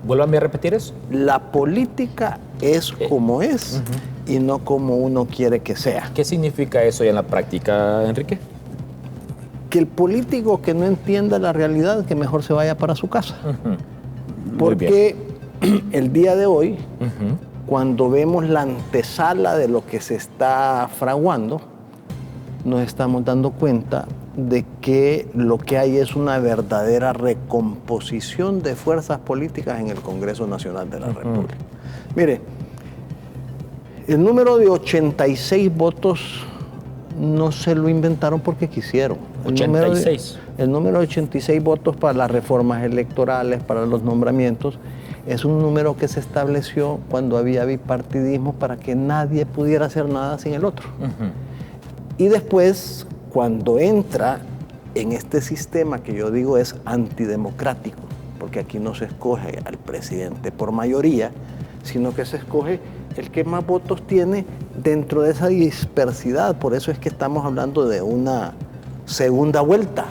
Vuélvame a repetir eso. La política es como es y no como uno quiere que sea. ¿Qué significa eso ya en la práctica, Enrique? Que el político que no entienda la realidad, que mejor se vaya para su casa. Porque el día de hoy, cuando vemos la antesala de lo que se está fraguando, nos estamos dando cuenta de que lo que hay es una verdadera recomposición de fuerzas políticas en el Congreso Nacional de la República. Mire, el número de 86 votos no se lo inventaron porque quisieron. 86. El número de 86 votos para las reformas electorales, para los nombramientos, es un número que se estableció cuando había bipartidismo para que nadie pudiera hacer nada sin el otro. Y después, cuando entra en este sistema que yo digo es antidemocrático, porque aquí no se escoge al presidente por mayoría, sino que se escoge el que más votos tiene dentro de esa dispersidad. Por eso es que estamos hablando de una segunda vuelta,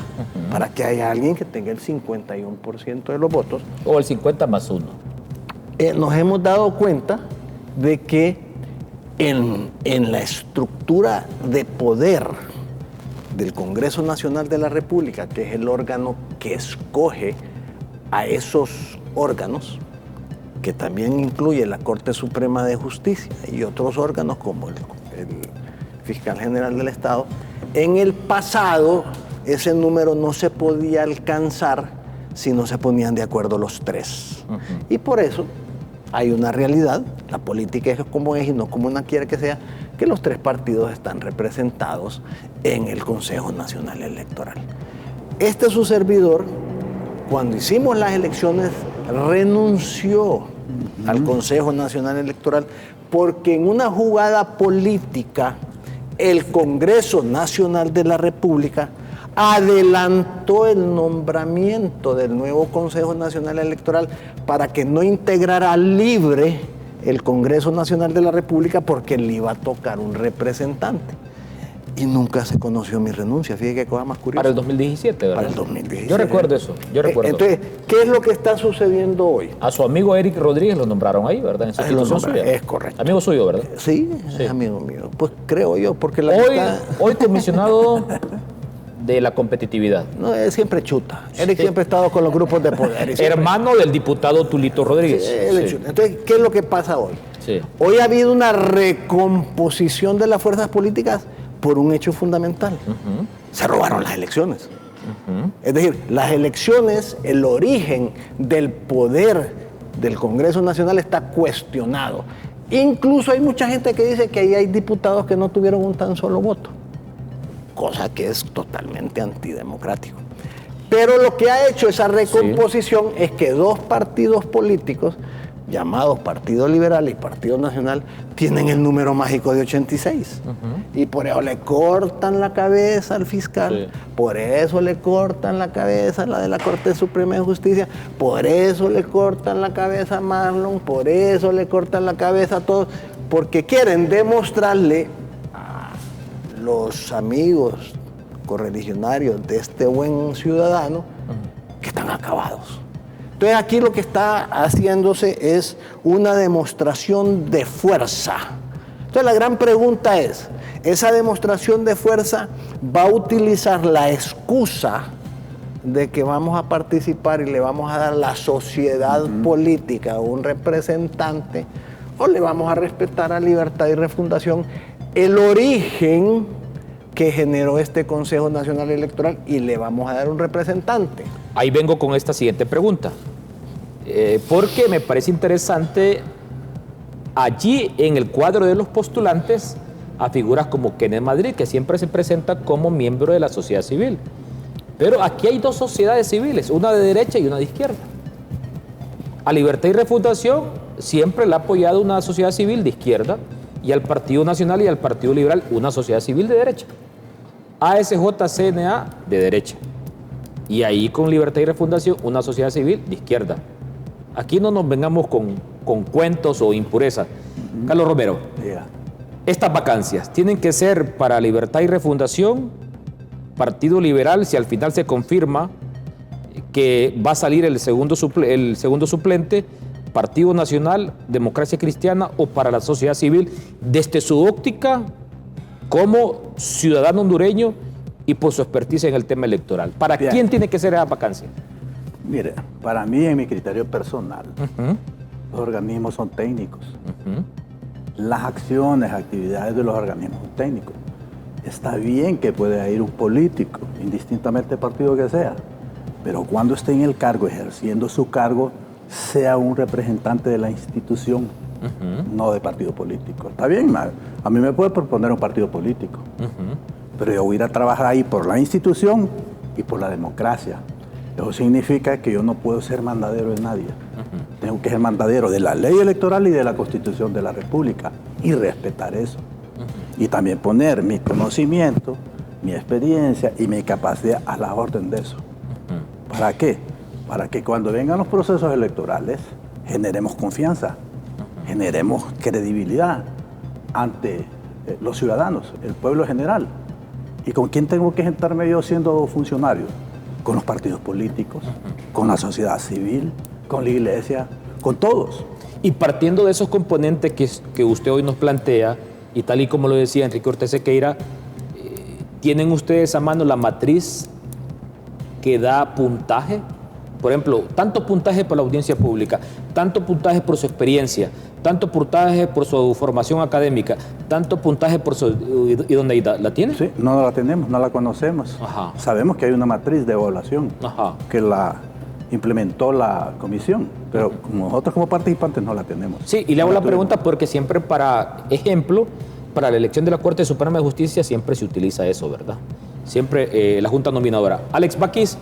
para que haya alguien que tenga el 51% de los votos. O el 50 más 1. Nos hemos dado cuenta de que en la estructura de poder del Congreso Nacional de la República, que es el órgano que escoge a esos órganos, que también incluye la Corte Suprema de Justicia y otros órganos como el Fiscal General del Estado, en el pasado ese número no se podía alcanzar si no se ponían de acuerdo los tres. Y por eso hay una realidad, la política es como es y no como una quiere que sea, que los tres partidos están representados en el Consejo Nacional Electoral. Este su servidor, cuando hicimos las elecciones, renunció al Consejo Nacional Electoral porque en una jugada política el Congreso Nacional de la República adelantó el nombramiento del nuevo Consejo Nacional Electoral para que no integrara libre el Congreso Nacional de la República porque le iba a tocar un representante. Y nunca se conoció mi renuncia. Fíjate qué cosa más curiosa. Para el 2017, ¿verdad? Para el 2017. Yo recuerdo eso, yo recuerdo. Entonces, ¿qué es lo que está sucediendo hoy? A su amigo Eric Rodríguez lo nombraron ahí, ¿verdad? En esa institución suya. Es correcto. Amigo suyo, ¿verdad? Sí, es amigo mío. Pues creo yo, porque Hoy comisionado de la competitividad. No, él siempre chuta. Eric siempre ha estado con los grupos de poder. Hermano del diputado Tulito Rodríguez. Sí, él es chuta. Entonces, ¿qué es lo que pasa hoy? Sí. Hoy ha habido una recomposición de las fuerzas políticas por un hecho fundamental. Se robaron las elecciones. Es decir, las elecciones, el origen del poder del Congreso Nacional está cuestionado. Incluso hay mucha gente que dice que ahí hay diputados que no tuvieron un tan solo voto, cosa que es totalmente antidemocrático. Pero lo que ha hecho esa recomposición es que dos partidos políticos, llamados Partido Liberal y Partido Nacional, tienen el número mágico de 86. Y por eso le cortan la cabeza al fiscal, por eso le cortan la cabeza a la de la Corte Suprema de Justicia, por eso le cortan la cabeza a Marlon, por eso le cortan la cabeza a todos, porque quieren demostrarle a los amigos correligionarios de este buen ciudadano que están acabados. Entonces aquí lo que está haciéndose es una demostración de fuerza. Entonces la gran pregunta es, ¿esa demostración de fuerza va a utilizar la excusa de que vamos a participar y le vamos a dar a la sociedad política un representante, o le vamos a respetar a Libertad y Refundación el origen que generó este Consejo Nacional Electoral y le vamos a dar un representante? Ahí vengo con esta siguiente pregunta, porque me parece interesante allí en el cuadro de los postulantes a figuras como Kenneth Madrid, que siempre se presenta como miembro de la sociedad civil. Pero aquí hay dos sociedades civiles, una de derecha y una de izquierda. A Libertad y Refundación siempre le ha apoyado una sociedad civil de izquierda, y al Partido Nacional y al Partido Liberal una sociedad civil de derecha. ASJ-CNA de derecha. Y ahí con Libertad y Refundación una sociedad civil de izquierda. Aquí no nos vengamos con cuentos o impurezas. Carlos Romero, estas vacancias tienen que ser para Libertad y Refundación, Partido Liberal, si al final se confirma que va a salir el segundo suplente, Partido Nacional, Democracia Cristiana, o para la sociedad civil, desde su óptica como ciudadano hondureño y por su expertise en el tema electoral. ¿Para quién tiene que ser esa vacancia? Mire, para mí, en mi criterio personal, los organismos son técnicos. Las acciones, actividades de los organismos son técnicos. Está bien que pueda ir un político, indistintamente del partido que sea, pero cuando esté en el cargo, ejerciendo su cargo, sea un representante de la institución, no de partido político. Está bien, a mí me puede proponer un partido político, pero yo voy a ir a trabajar ahí por la institución y por la democracia. Eso significa que yo no puedo ser mandadero de nadie. Tengo que ser mandadero de la ley electoral y de la Constitución de la República y respetar eso. Y también poner mi conocimiento, mi experiencia y mi capacidad a la orden de eso. ¿Para qué? Para que cuando vengan los procesos electorales generemos confianza, generemos credibilidad ante los ciudadanos, el pueblo general. ¿Y con quién tengo que sentarme yo siendo funcionario? Con los partidos políticos, con la sociedad civil, con la iglesia, con todos. Y partiendo de esos componentes que usted hoy nos plantea, y tal y como lo decía Enrique Ortiz Sequeira, ¿tienen ustedes a mano la matriz que da puntaje? Por ejemplo, tanto puntaje por la audiencia pública, tanto puntaje por su experiencia, tanto puntaje por su formación académica, tanto puntaje por su idoneidad. ¿La tiene? Sí, no la tenemos, no la conocemos. Sabemos que hay una matriz de evaluación que la implementó la comisión, pero nosotros como participantes no la tenemos. Sí, y le hago la pregunta porque siempre, para ejemplo, para la elección de la Corte Suprema de Justicia siempre se utiliza eso, ¿verdad? Siempre la Junta Nominadora. Alex Baquis,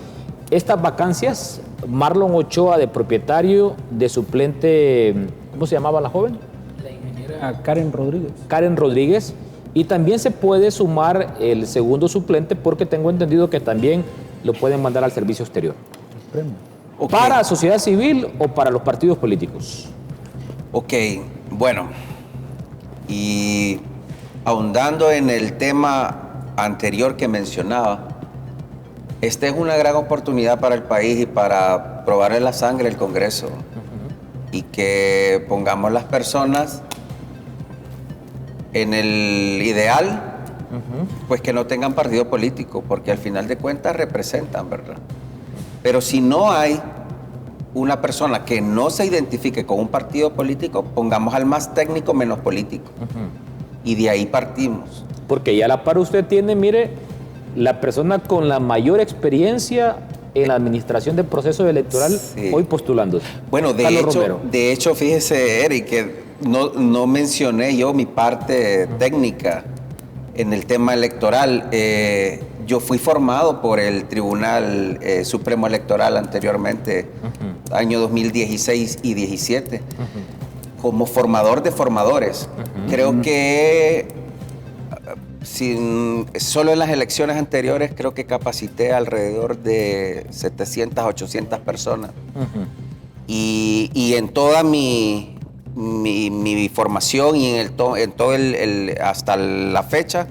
estas vacancias, Marlon Ochoa de propietario, de suplente, ¿cómo se llamaba la joven? La ingeniera Karen Rodríguez. Karen Rodríguez. Y también se puede sumar el segundo suplente porque tengo entendido que también lo pueden mandar al servicio exterior. Okay. ¿Para sociedad civil o para los partidos políticos? Ok, bueno, y ahondando en el tema anterior que mencionaba, esta es una gran oportunidad para el país y para probarle la sangre al Congreso y que pongamos las personas en el ideal pues que no tengan partido político, porque al final de cuentas representan, ¿verdad? Pero si no hay una persona que no se identifique con un partido político, pongamos al más técnico menos político. Y de ahí partimos. Porque ya a la par usted tiene, mire, la persona con la mayor experiencia en la administración del proceso electoral, sí, hoy postulándose. Bueno, de hecho, fíjese, Eric, que no mencioné yo mi parte técnica en el tema electoral. Yo fui formado por el Tribunal Supremo Electoral anteriormente, año 2016 y 17, como formador de formadores. Creo que solo en las elecciones anteriores creo que capacité alrededor de 700, 800 personas. Y en toda mi formación y en todo hasta la fecha,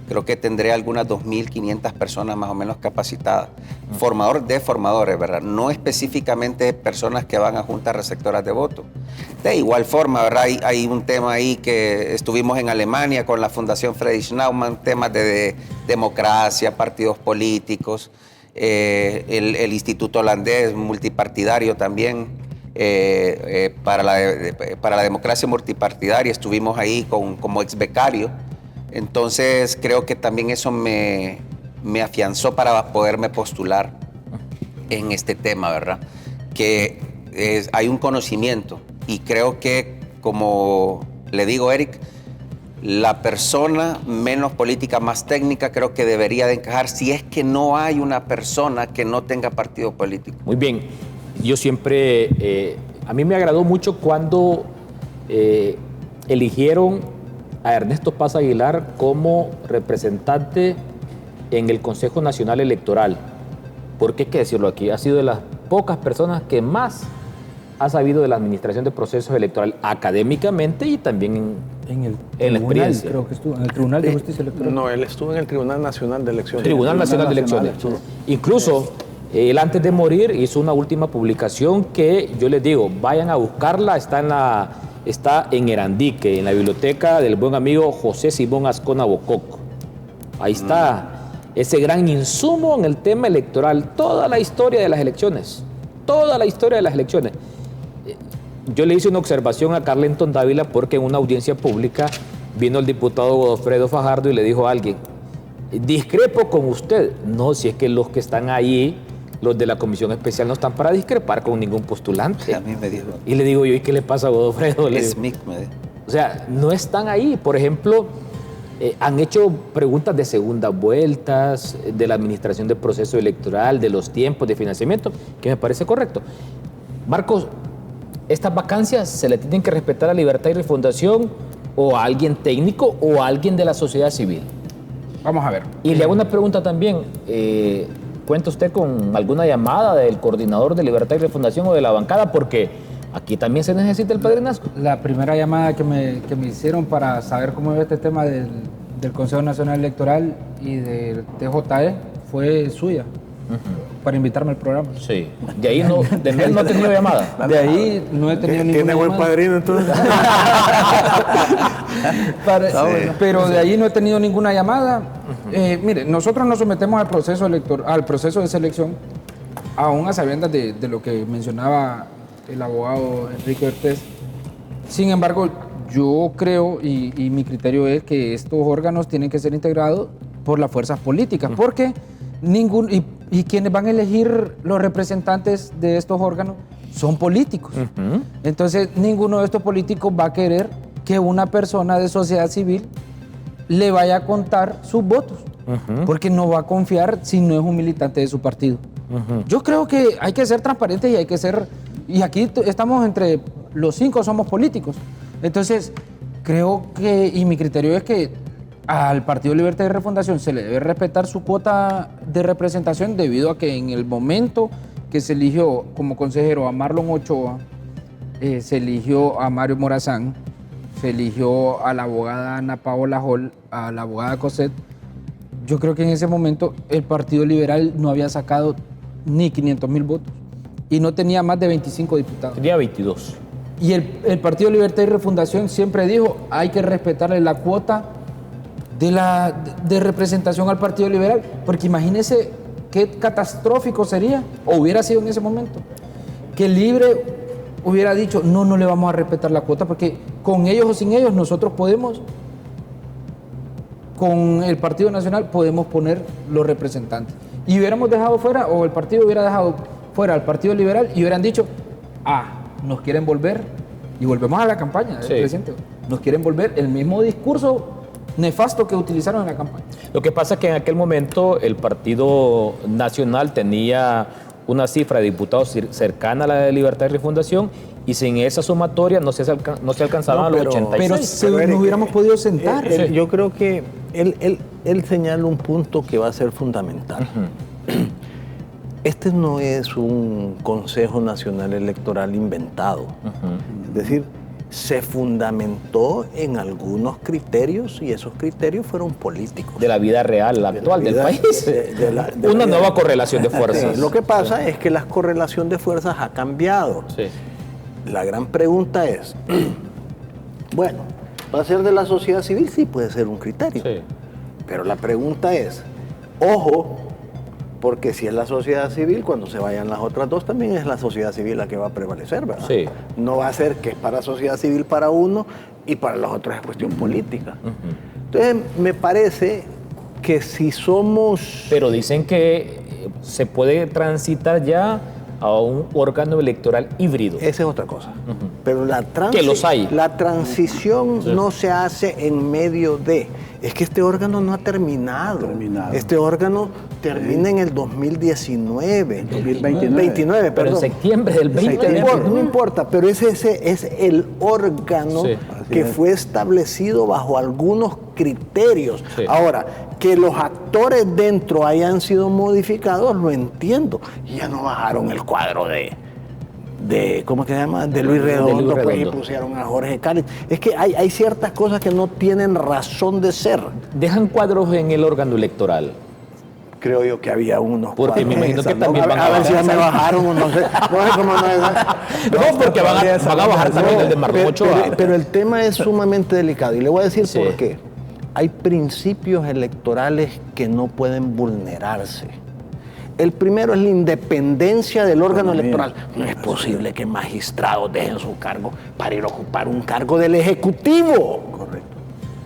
creo que tendré algunas 2.500 personas más o menos capacitadas. Formador de formadores, ¿verdad? No específicamente personas que van a juntas receptoras de voto. De igual forma, ¿verdad? Hay un tema ahí que estuvimos en Alemania con la Fundación Friedrich Naumann, temas de democracia, partidos políticos, el Instituto Holandés multipartidario también, para la democracia multipartidaria, estuvimos ahí como ex becario. Entonces creo que también eso me afianzó para poderme postular en este tema, ¿verdad? Que hay un conocimiento y creo que, como le digo, Eric, la persona menos política, más técnica, creo que debería de encajar si es que no hay una persona que no tenga partido político. Muy bien. Yo siempre, a mí me agradó mucho cuando eligieron a Ernesto Paz Aguilar como representante en el Consejo Nacional Electoral. Porque hay que decirlo aquí, ha sido de las pocas personas que más ha sabido de la administración de procesos electorales académicamente y también en la experiencia. Creo que estuvo en el Tribunal de Justicia Electoral. No, él estuvo en el Tribunal Nacional de Elecciones. Tribunal Nacional de Elecciones. Incluso él antes de morir hizo una última publicación que yo les digo, vayan a buscarla, está en Erandique, en la biblioteca del buen amigo José Simón Ascona Bococo. Ahí está ese gran insumo en el tema electoral, toda la historia de las elecciones, toda la historia de las elecciones. Yo le hice una observación a Carlenton Dávila porque en una audiencia pública vino el diputado Godofredo Fajardo y le dijo a alguien, discrepo con usted. No, si es que los que están ahí, los de la comisión especial, no están para discrepar con ningún postulante. A mí me dijo. Y le digo yo, ¿y qué le pasa a Godofredo? Smith me dijo. O sea, no están ahí. Por ejemplo, han hecho preguntas de segundas vueltas, de la administración del proceso electoral, de los tiempos de financiamiento, que me parece correcto. Marcos, ¿estas vacancias se le tienen que respetar a Libertad y Refundación o a alguien técnico o a alguien de la sociedad civil? Vamos a ver. Y le hago una pregunta también. ¿Cuenta usted con alguna llamada del coordinador de Libertad y Refundación o de la bancada? Porque aquí también se necesita el padrinazgo. La primera llamada que me hicieron para saber cómo iba este tema del Consejo Nacional Electoral y del TJE fue suya, para invitarme al programa. Sí. De ahí no he tenido llamada. De ahí no he tenido ninguna ¿Tiene buen llamada. padrino entonces? Pero de ahí no he tenido ninguna llamada. Mire, nosotros nos sometemos al proceso de selección, aún a sabiendas de lo que mencionaba el abogado Enrique Ortiz. Sin embargo, yo creo y mi criterio es que estos órganos tienen que ser integrados por las fuerzas políticas, porque y quienes van a elegir los representantes de estos órganos son políticos. Entonces, ninguno de estos políticos va a querer que una persona de sociedad civil le vaya a contar sus votos, porque no va a confiar si no es un militante de su partido. Yo creo que hay que ser transparentes y hay que ser... Y aquí estamos entre los 5 somos políticos. Entonces, creo que, y mi criterio es que al Partido Libertad y Refundación se le debe respetar su cuota de representación, debido a que en el momento que se eligió como consejero a Marlon Ochoa, se eligió a Mario Morazán, se eligió a la abogada Ana Paola Hall, a la abogada Cosette. Yo creo que en ese momento el Partido Liberal no había sacado ni 500,000 votos y no tenía más de 25 diputados. Tenía 22. Y el Partido Libertad y Refundación siempre dijo, hay que respetarle la cuota de representación al Partido Liberal, porque imagínese qué catastrófico sería, o hubiera sido en ese momento, que Libre hubiera dicho, no le vamos a respetar la cuota, porque con ellos o sin ellos nosotros podemos, con el Partido Nacional podemos poner los representantes. Y hubiéramos dejado fuera, o el partido hubiera dejado fuera al Partido Liberal y hubieran dicho, nos quieren volver, y volvemos a la campaña del presidente, nos quieren volver el mismo discurso nefasto que utilizaron en la campaña. Lo que pasa es que en aquel momento el Partido Nacional tenía una cifra de diputados cercana a la de Libertad y Refundación, y sin esa sumatoria no se alcanzaban los 86. Pero nos hubiéramos podido sentar. Yo creo que él señala un punto que va a ser fundamental. Este no es un Consejo Nacional Electoral inventado. Es decir, se fundamentó en algunos criterios y esos criterios fueron políticos. De la vida real, la actual del país. Una nueva correlación de fuerzas. Sí, lo que pasa es que la correlación de fuerzas ha cambiado. Sí. La gran pregunta es, bueno, ¿va a ser de la sociedad civil? Sí, puede ser un criterio. Sí. Pero la pregunta es, ojo, porque si es la sociedad civil, cuando se vayan las otras dos, también es la sociedad civil la que va a prevalecer, ¿verdad? Sí. No va a ser que es para sociedad civil para uno y para los otros es cuestión política. Entonces, me parece que si somos... Pero dicen que se puede transitar ya a un órgano electoral híbrido. Esa es otra cosa. Pero que los hay. La transición no se hace en medio de... Es que este órgano no ha terminado. Este órgano termina en el 2019. 2029. Perdón. Pero en septiembre del 2020. No importa, pero ese es el órgano que fue establecido bajo algunos criterios. Sí. Ahora, que los actores dentro hayan sido modificados, lo entiendo. Y ya no bajaron el cuadro de ¿cómo que se llama? De Luis Redondo, pues, y pusieron a Jorge Cáliz. Es que hay ciertas cosas que no tienen razón de ser. ¿Dejan cuadros en el órgano electoral? Creo yo que había unos. Porque me imagino que también van a ver si ya me bajaron o no sé. No sé cómo no es. No, porque van a bajar también el de Marlon Ochoa. Pero el tema es sumamente delicado y le voy a decir por qué. Hay principios electorales que no pueden vulnerarse. El primero es la independencia del órgano electoral. No es posible que magistrados dejen su cargo para ir a ocupar un cargo del Ejecutivo. Correcto.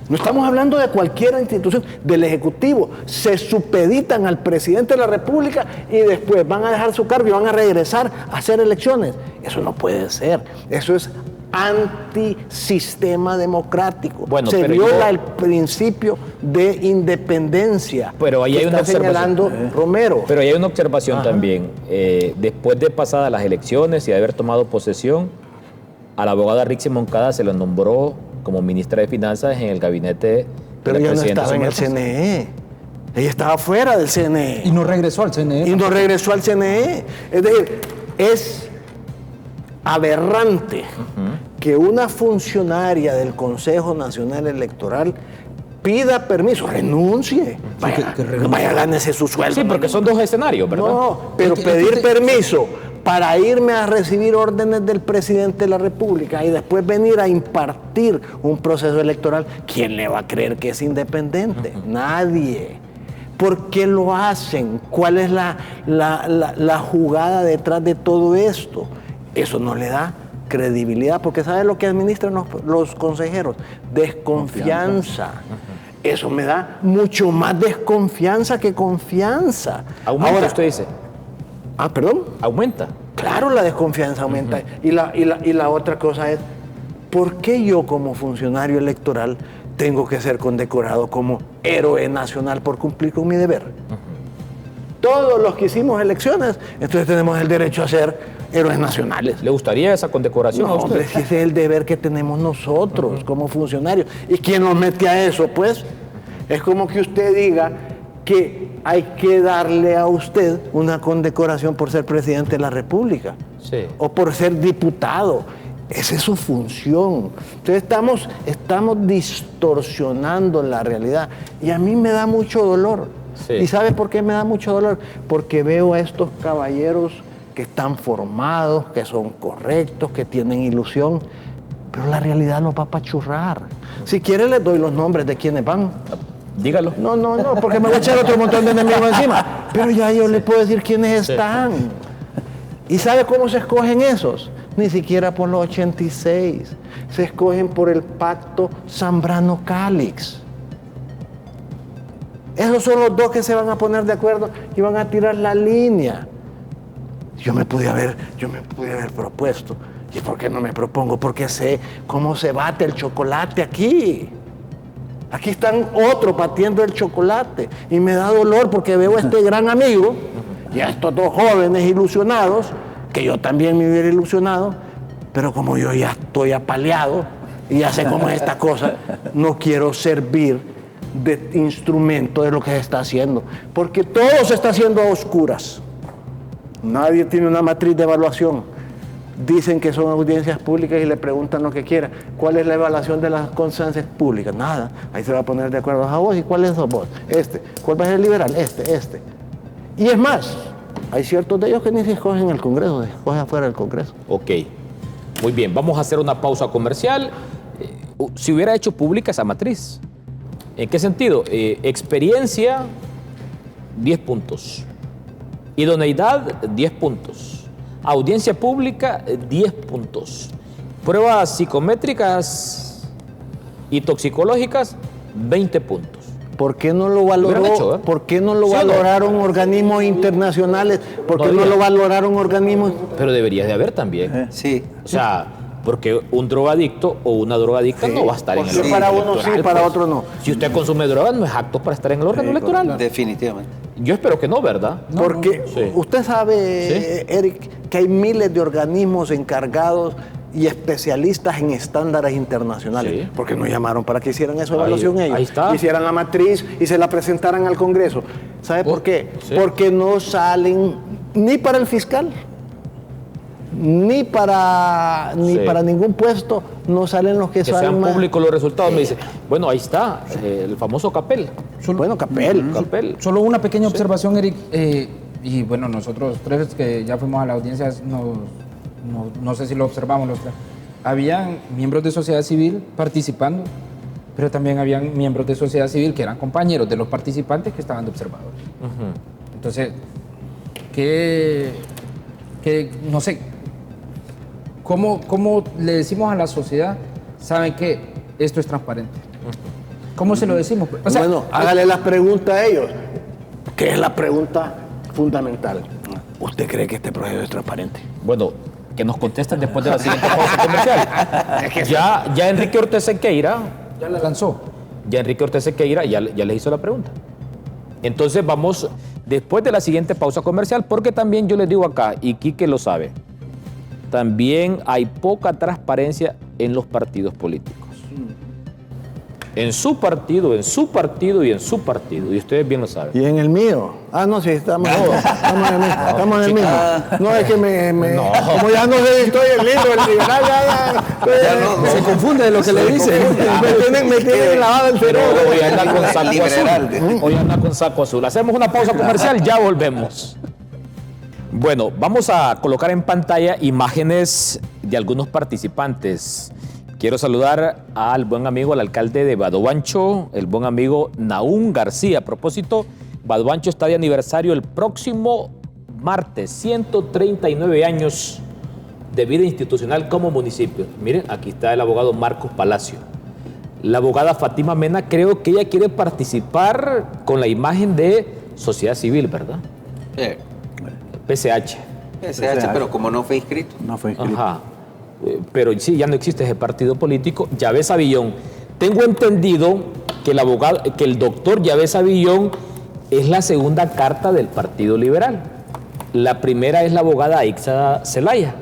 No estamos hablando de cualquier institución, del Ejecutivo. Se supeditan al presidente de la República y después van a dejar su cargo y van a regresar a hacer elecciones. Eso no puede ser. Eso es antisistema democrático. Bueno, se viola el principio de independencia. Pero ahí hay una señalando Romero. Pero hay una observación también. Después de pasadas las elecciones y de haber tomado posesión, a la abogada Rixi Moncada se la nombró como ministra de Finanzas en el gabinete pero de la ella no presidenta estaba en el CNE. Ella estaba fuera del CNE. Y no regresó al CNE. Es decir, es aberrante que una funcionaria del Consejo Nacional Electoral pida permiso, renuncie, vaya, gánese su sueldo. Sí, porque son dos escenarios, ¿verdad? No, pero pedir permiso para irme a recibir órdenes del presidente de la República y después venir a impartir un proceso electoral, ¿quién le va a creer que es independiente? Nadie. ¿Por qué lo hacen? ¿Cuál es la jugada detrás de todo esto? Eso no le da credibilidad, porque ¿sabe lo que administran los consejeros? Desconfianza. Eso me da mucho más desconfianza que confianza. ¿Aumenta, ahora, usted dice? ¿Perdón? ¿Aumenta? Claro, la desconfianza aumenta. Y la otra cosa es, ¿por qué yo como funcionario electoral tengo que ser condecorado como héroe nacional por cumplir con mi deber? Todos los que hicimos elecciones, entonces tenemos el derecho a ser héroes nacionales. ¿Le gustaría esa condecoración No, a usted? hombre, ese es el deber que tenemos nosotros como funcionarios. ¿Y quién nos mete a eso? Pues es como que usted diga que hay que darle a usted una condecoración por ser presidente de la República. Sí. O por ser diputado. Esa es su función. Entonces estamos distorsionando la realidad. Y a mí me da mucho dolor. Sí. ¿Y sabe por qué me da mucho dolor? Porque veo a estos caballeros que están formados, que son correctos, que tienen ilusión, pero la realidad los va a apachurrar. Si quiere les doy los nombres de quienes van. Dígalo. No, porque me voy a echar otro montón de enemigos encima. Pero ya yo le puedo decir quiénes están. ¿Y sabe cómo se escogen esos? Ni siquiera por los 86. Se escogen por el pacto Zambrano-Cálix. Esos son los dos que se van a poner de acuerdo y van a tirar la línea. Yo me pude haber propuesto. ¿Y por qué no me propongo? Porque sé cómo se bate el chocolate aquí. Aquí están otros batiendo el chocolate. Y me da dolor porque veo a este gran amigo y a estos dos jóvenes ilusionados, que yo también me hubiera ilusionado, pero como yo ya estoy apaleado y ya sé cómo es esta cosa, no quiero servir de instrumento de lo que se está haciendo. Porque todo se está haciendo a oscuras. Nadie tiene una matriz de evaluación. Dicen que son audiencias públicas y le preguntan lo que quiera. ¿Cuál es la evaluación de las constancias públicas? Nada. Ahí se va a poner de acuerdo a vos. ¿Y cuál es vos? ¿Cuál va a ser el liberal? Este. Y es más, hay ciertos de ellos que ni se escogen en el Congreso, se escogen afuera del Congreso. Ok. Muy bien, vamos a hacer una pausa comercial. Si hubiera hecho pública esa matriz, ¿en qué sentido? Experiencia, 10 puntos. Idoneidad, 10 puntos. Audiencia pública, 10 puntos. Pruebas psicométricas y toxicológicas, 20 puntos. ¿Por qué no lo valoró? Hecho, ¿eh? ¿Por qué no lo valoraron organismos internacionales? ¿Por qué no lo valoraron organismos? Pero debería de haber también. Sí. O sea, porque un drogadicto o una drogadicta no va a estar en el órgano Para uno electoral, sí, para pues. otro no. Si usted consume drogas, no es apto para estar en el órgano electoral. Definitivamente. Yo espero que no, ¿verdad? Porque Sí. usted sabe, Eric, que hay miles de organismos encargados y especialistas en estándares internacionales. Sí. Porque no llamaron para que hicieran esa evaluación ellos. Ahí está. Hicieran la matriz y se la presentaran al Congreso. ¿Sabe por qué? Sí. Porque no salen ni para el fiscal, ni para ningún puesto, no salen los que salen sean más. públicos los resultados. Me dice, bueno, ahí está, el famoso Capel. Bueno, Capel. Capel. Solo una pequeña observación, Eric. Y bueno, nosotros tres que ya fuimos a la audiencia, no sé si lo observamos los tres. Habían miembros de sociedad civil participando, pero también habían miembros de sociedad civil que eran compañeros de los participantes que estaban de observadores. Entonces, no sé, ¿cómo le decimos a la sociedad, saben que esto es transparente? ¿Cómo se lo decimos? O sea, bueno, hágale las preguntas a ellos, que es la pregunta fundamental. ¿Usted cree que este proceso es transparente? Bueno, que nos contesten después de la siguiente pausa comercial. Ya Enrique Ortez Sequeira, ya la lanzó. ya les hizo la pregunta. Entonces vamos, después de la siguiente pausa comercial, porque también yo les digo acá, y Quique lo sabe, también hay poca transparencia en los partidos políticos. En su partido, y en su partido, y ustedes bien lo saben. ¿Y en el mío? Ah, no, sí, estamos en el mismo. No, es que como ya no sé si estoy en el libro, el liberal, Se confunde de lo que le dicen. Me tienen clavado el Pero cerebro. hoy anda con saco Liberal. azul. Hoy anda con saco azul. Hacemos una pausa comercial, ya volvemos. Bueno, vamos a colocar en pantalla imágenes de algunos participantes. Quiero saludar al buen amigo, al alcalde de Badobancho, el buen amigo Naún García. A propósito, Badobancho está de aniversario el próximo martes, 139 años de vida institucional como municipio. Miren, aquí está el abogado Marcos Palacio. La abogada Fátima Mena, creo que ella quiere participar con la imagen de sociedad civil, ¿verdad? PCH. PSH, pero como no fue inscrito. No fue inscrito. Ajá. Pero sí, ya no existe ese partido político. Yavés Avillón. Tengo entendido que el doctor Yavés Avillón es la segunda carta del Partido Liberal. La primera es la abogada Aixa Zelaya.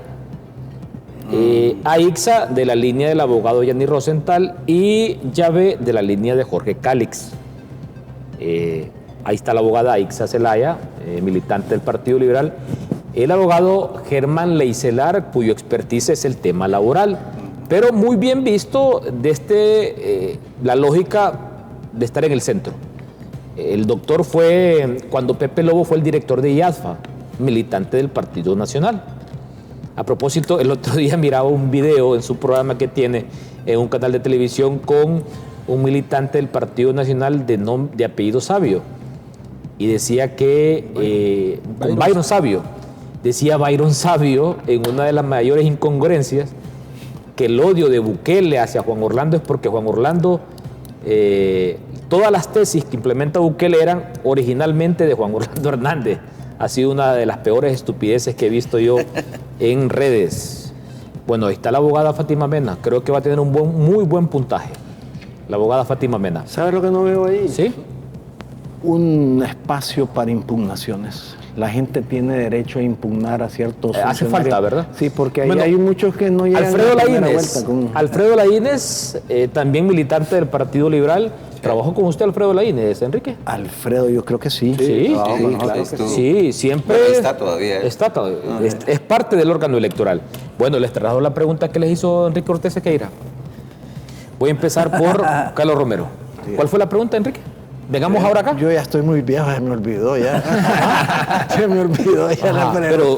Aixa de la línea del abogado Yanni Rosenthal y Yavé de la línea de Jorge Cálix. Ahí está la abogada Aixa Zelaya, militante del Partido Liberal. El abogado Germán Leicelar, cuyo expertise es el tema laboral, pero muy bien visto desde la lógica de estar en el centro. El doctor fue, cuando Pepe Lobo fue el director de IADFA, militante del Partido Nacional. A propósito, el otro día miraba un video en su programa que tiene en un canal de televisión con un militante del Partido Nacional de apellido Sabio, y decía que Byron Sabio, decía Byron Sabio en una de las mayores incongruencias, que el odio de Bukele hacia Juan Orlando es porque Juan Orlando, todas las tesis que implementa Bukele eran originalmente de Juan Orlando Hernández. Ha sido una de las peores estupideces que he visto yo en redes. Bueno, ahí está la abogada Fátima Mena, creo que va a tener un muy buen puntaje, la abogada Fátima Mena. ¿Sabes lo que no veo ahí? ¿Sí? Un espacio para impugnaciones. La gente tiene derecho a impugnar a ciertos Hace funcionarios. falta, ¿verdad? Sí, porque ahí Bueno, hay muchos que no llegan Alfredo a la primera Laínez, vuelta con... Alfredo Laínez, también militante del Partido Liberal. ¿Trabajó con usted Alfredo Laínez, Enrique? Alfredo, yo creo que sí. Sí, claro que sí. Sí, siempre. Bueno, está todavía. Está todavía. Es parte del órgano electoral. Bueno, les traslado la pregunta que les hizo Enrique Ortez Sequeira. Voy a empezar por Carlos Romero. ¿Cuál fue la pregunta, Enrique? Vengamos ahora acá. Yo ya estoy muy viejo, se me olvidó ya. Se me olvidó ya la pregunta. Pero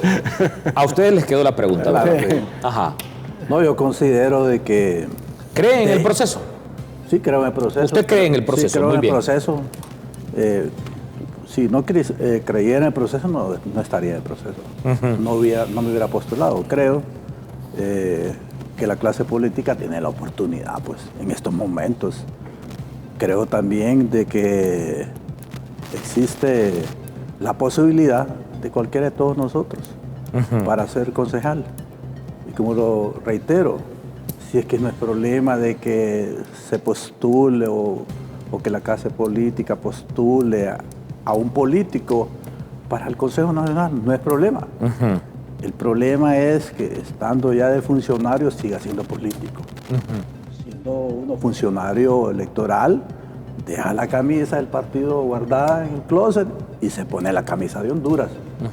a ustedes les quedó la pregunta. Claro, ¿verdad? sí. Ajá. No, yo considero de que... ¿Creen en el proceso? Sí, creo en el proceso. ¿Usted cree en el proceso? Sí, creo Muy en bien. el proceso. Si no creyera en el proceso, no estaría en el proceso. No me hubiera postulado. Creo que la clase política tiene la oportunidad, pues, en estos momentos. Creo también de que existe la posibilidad de cualquiera de todos nosotros para ser concejal. Y como lo reitero, si es que no es problema de que se postule o que la clase política postule a un político para el Consejo Nacional, no es problema. El problema es que estando ya de funcionario siga siendo político. Siendo uno funcionario electoral, deja la camisa del partido guardada en el closet y se pone la camisa de Honduras,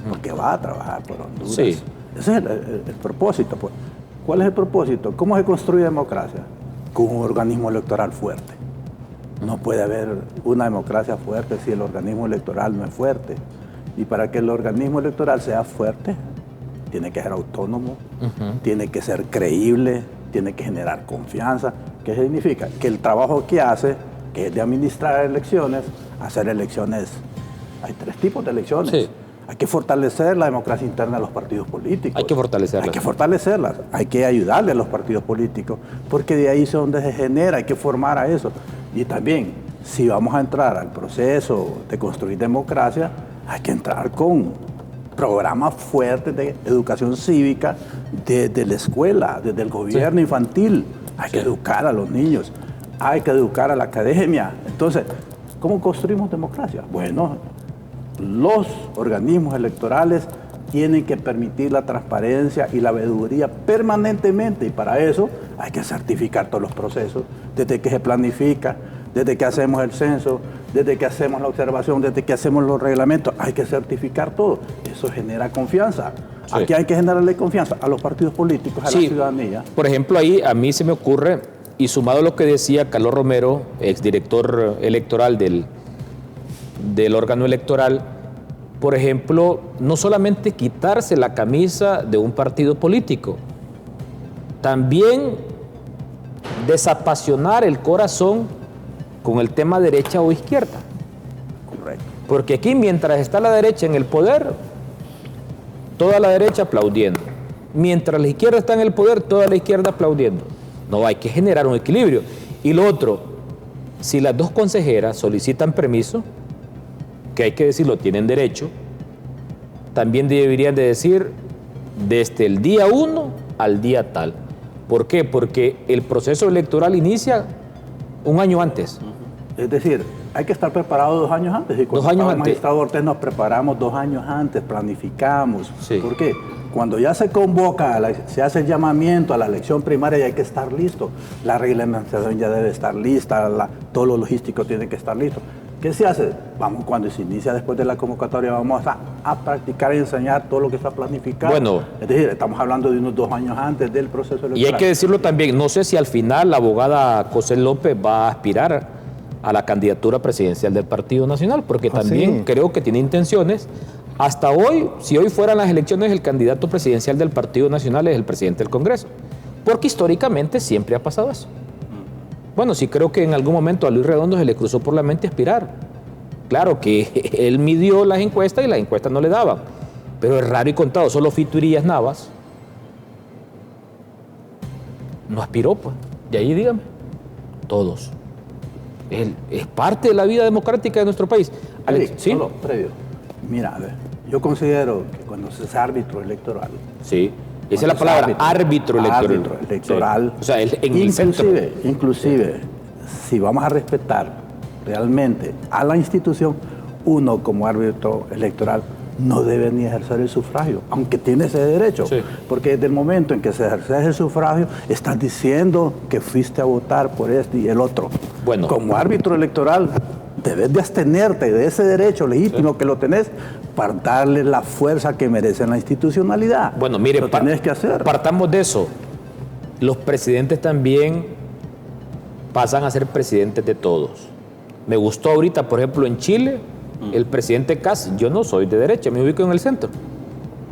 porque va a trabajar por Honduras. Sí. Ese es el propósito, pues. ¿Cuál es el propósito? ¿Cómo se construye democracia? Con un organismo electoral fuerte. No puede haber una democracia fuerte si el organismo electoral no es fuerte. Y para que el organismo electoral sea fuerte, tiene que ser autónomo, tiene que ser creíble, tiene que generar confianza. ¿Qué significa? Que el trabajo que hace, que es de administrar elecciones, hacer elecciones, hay 3 tipos de elecciones. Sí. Hay que fortalecer la democracia interna de los partidos políticos. Hay que fortalecerlas. Hay que fortalecerlas. Hay que ayudarle a los partidos políticos, porque de ahí es donde se genera, hay que formar a eso. Y también, si vamos a entrar al proceso de construir democracia, hay que entrar con programas fuertes de educación cívica desde la escuela, desde el gobierno infantil. Hay que educar a los niños, hay que educar a la academia. Entonces, ¿cómo construimos democracia? Bueno, los organismos electorales tienen que permitir la transparencia y la veeduría permanentemente, y para eso hay que certificar todos los procesos, desde que se planifica, desde que hacemos el censo, desde que hacemos la observación, desde que hacemos los reglamentos, hay que certificar todo. Eso genera confianza. Sí. Aquí hay que generarle confianza a los partidos políticos, a la ciudadanía. Por ejemplo, ahí a mí se me ocurre, y sumado a lo que decía Carlos Romero, exdirector electoral del órgano electoral, por ejemplo, no solamente quitarse la camisa de un partido político, también desapasionar el corazón con el tema derecha o izquierda. Correcto. Porque aquí, mientras está la derecha en el poder, toda la derecha aplaudiendo. Mientras la izquierda está en el poder, toda la izquierda aplaudiendo. No, hay que generar un equilibrio. Y lo otro, si las dos consejeras solicitan permiso, que hay que decirlo, tienen derecho, también deberían de decir desde el día 1 al día tal. ¿Por qué? Porque el proceso electoral inicia un año antes. Es decir, hay que estar preparado 2 años antes. Y con 2 años el antes. magistrado Ortez nos preparamos 2 años antes, planificamos. Sí. ¿Por qué? Cuando ya se convoca, se hace el llamamiento a la elección primaria, ya hay que estar listo. La reglamentación ya debe estar lista, todo lo logístico tiene que estar listo. ¿Qué se hace? Vamos, cuando se inicia después de la convocatoria, vamos a practicar y enseñar todo lo que está planificado. Bueno. Es decir, estamos hablando de unos 2 años antes del proceso electoral. Y hay que decirlo también, no sé si al final la abogada José López va a aspirar a la candidatura presidencial del Partido Nacional, porque también creo que tiene intenciones. Hasta hoy, si hoy fueran las elecciones, el candidato presidencial del Partido Nacional es el presidente del Congreso, porque históricamente siempre ha pasado eso. Bueno, sí creo que en algún momento a Luis Redondo se le cruzó por la mente aspirar. Claro que él midió las encuestas y las encuestas no le daban. Pero es raro y contado, solo Fito Urías Navas no aspiró, pues. Y ahí dígame, todos. Él es parte de la vida democrática de nuestro país. Alex, ¿sí? Solo previo. Mira, a ver, yo considero que cuando se es árbitro electoral. Sí, esa es la palabra, árbitro electoral. Árbitro electoral. Sí. O sea, en el centro. Inclusive, si vamos a respetar realmente a la institución, uno como árbitro electoral no debe ni ejercer el sufragio, aunque tiene ese derecho. Sí. Porque desde el momento en que se ejerce el sufragio, estás diciendo que fuiste a votar por este y el otro. Bueno. Como árbitro electoral, debes de abstenerte de ese derecho legítimo que lo tenés para darle la fuerza que merece la institucionalidad. Bueno, mire, lo tenés que hacer. Partamos de eso. Los presidentes también pasan a ser presidentes de todos. Me gustó ahorita, por ejemplo, en Chile, el presidente Kast, yo no soy de derecha, me ubico en el centro,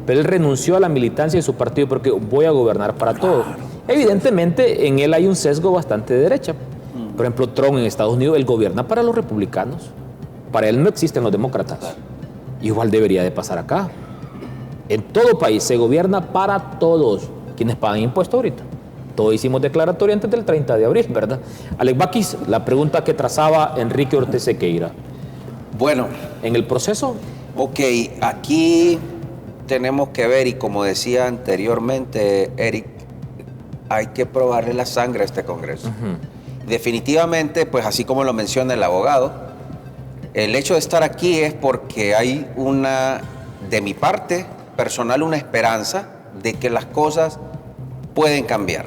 pero él renunció a la militancia de su partido porque voy a gobernar para todos. Evidentemente, en él hay un sesgo bastante de derecha. Por ejemplo, Trump en Estados Unidos, él gobierna para los republicanos. Para él no existen los demócratas. Igual debería de pasar acá. En todo país se gobierna para todos quienes pagan impuestos ahorita. Todos hicimos declaratoria antes del 30 de abril, ¿verdad? Alex Baquis, la pregunta que trazaba Enrique Ortiz Sequeira. Bueno. ¿En el proceso? Ok, aquí tenemos que ver, y como decía anteriormente Eric, hay que probarle la sangre a este Congreso. Definitivamente, pues así como lo menciona el abogado, el hecho de estar aquí es porque hay de mi parte personal, una esperanza de que las cosas pueden cambiar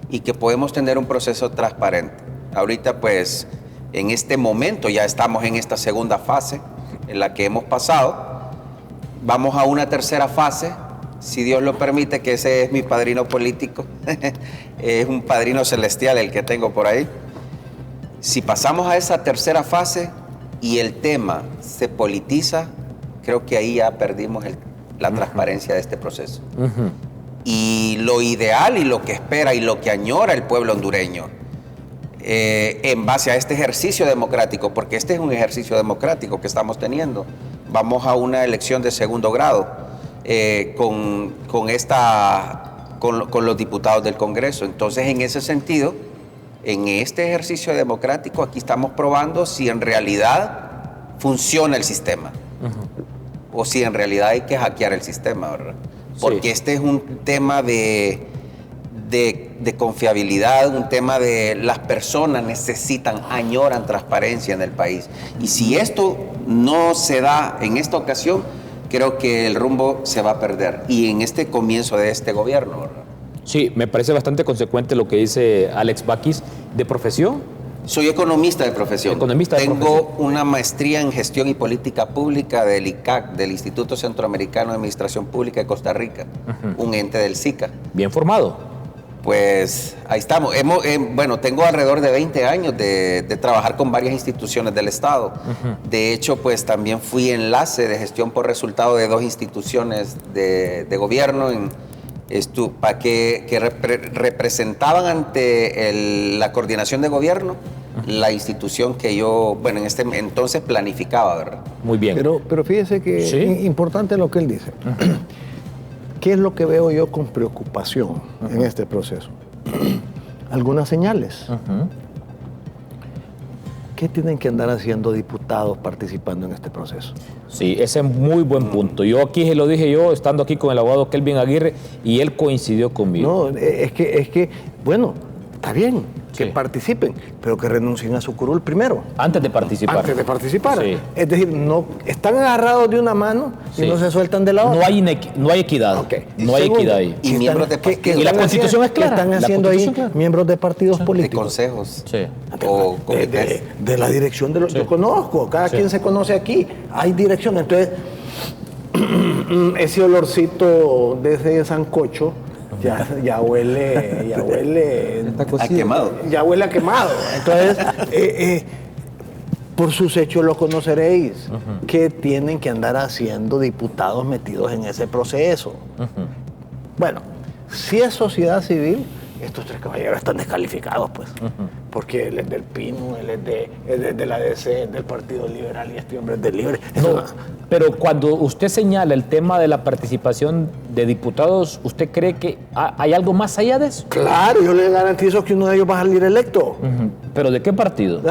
y que podemos tener un proceso transparente. Ahorita, pues, en este momento ya estamos en esta segunda fase en la que hemos pasado. Vamos a una tercera fase, si Dios lo permite, que ese es mi padrino político. Es un padrino celestial el que tengo por ahí. Si pasamos a esa tercera fase y el tema se politiza, creo que ahí ya perdimos la transparencia de este proceso. Y lo ideal y lo que espera y lo que añora el pueblo hondureño, en base a este ejercicio democrático, porque este es un ejercicio democrático que estamos teniendo. Vamos a una elección de segundo grado con los diputados del Congreso. Entonces, en ese sentido, en este ejercicio democrático, aquí estamos probando si en realidad funciona el sistema o si en realidad hay que hackear el sistema, ¿verdad? Porque este es un tema de confiabilidad, un tema de las personas añoran transparencia en el país. Y si esto no se da en esta ocasión, creo que el rumbo se va a perder. Y en este comienzo de este gobierno, ¿verdad? Sí, me parece bastante consecuente lo que dice Alex Baquis. ¿De profesión? Soy economista de profesión. Tengo una maestría en gestión y política pública del ICAC, del Instituto Centroamericano de Administración Pública de Costa Rica, un ente del SICA. Bien formado. Pues ahí estamos. Bueno, tengo alrededor de 20 años de trabajar con varias instituciones del Estado. De hecho, pues también fui enlace de gestión por resultado de 2 instituciones de gobierno que representaban ante la coordinación de gobierno la institución que yo, bueno, en este entonces planificaba, ¿verdad? Muy bien. Pero fíjese que es importante lo que él dice. ¿Qué es lo que veo yo con preocupación en este proceso? Algunas señales. ¿Qué tienen que andar haciendo diputados participando en este proceso? Sí, ese es muy buen punto. Yo aquí se lo dije yo, estando aquí con el abogado Kelvin Aguirre, y él coincidió conmigo. No, es que bueno, está bien que participen, pero que renuncien a su curul primero. Antes de participar. Antes de participar. Sí. Es decir, no están agarrados de una mano y no se sueltan de la otra. No hay equidad. Okay. No hay equidad ahí. Y miembros de partidos. Y la Constitución es clara. ¿Qué están haciendo ahí miembros de partidos políticos? De consejos. Sí. O comités. De la dirección de los... Yo conozco, cada quien se conoce aquí. Hay dirección. Entonces, ese olorcito de ese sancocho ya huele a quemado. Ya huele a quemado. Entonces, por sus hechos lo conoceréis. ¿Qué tienen que andar haciendo diputados metidos en ese proceso? Bueno, si es sociedad civil, estos 3 caballeros están descalificados, pues. Porque él es del Pino, él es de la DC, del Partido Liberal, y este hombre es del Libre. No, pero cuando usted señala el tema de la participación de diputados, ¿usted cree que hay algo más allá de eso? Claro, yo le garantizo que uno de ellos va a salir electo. ¿Pero de qué partido?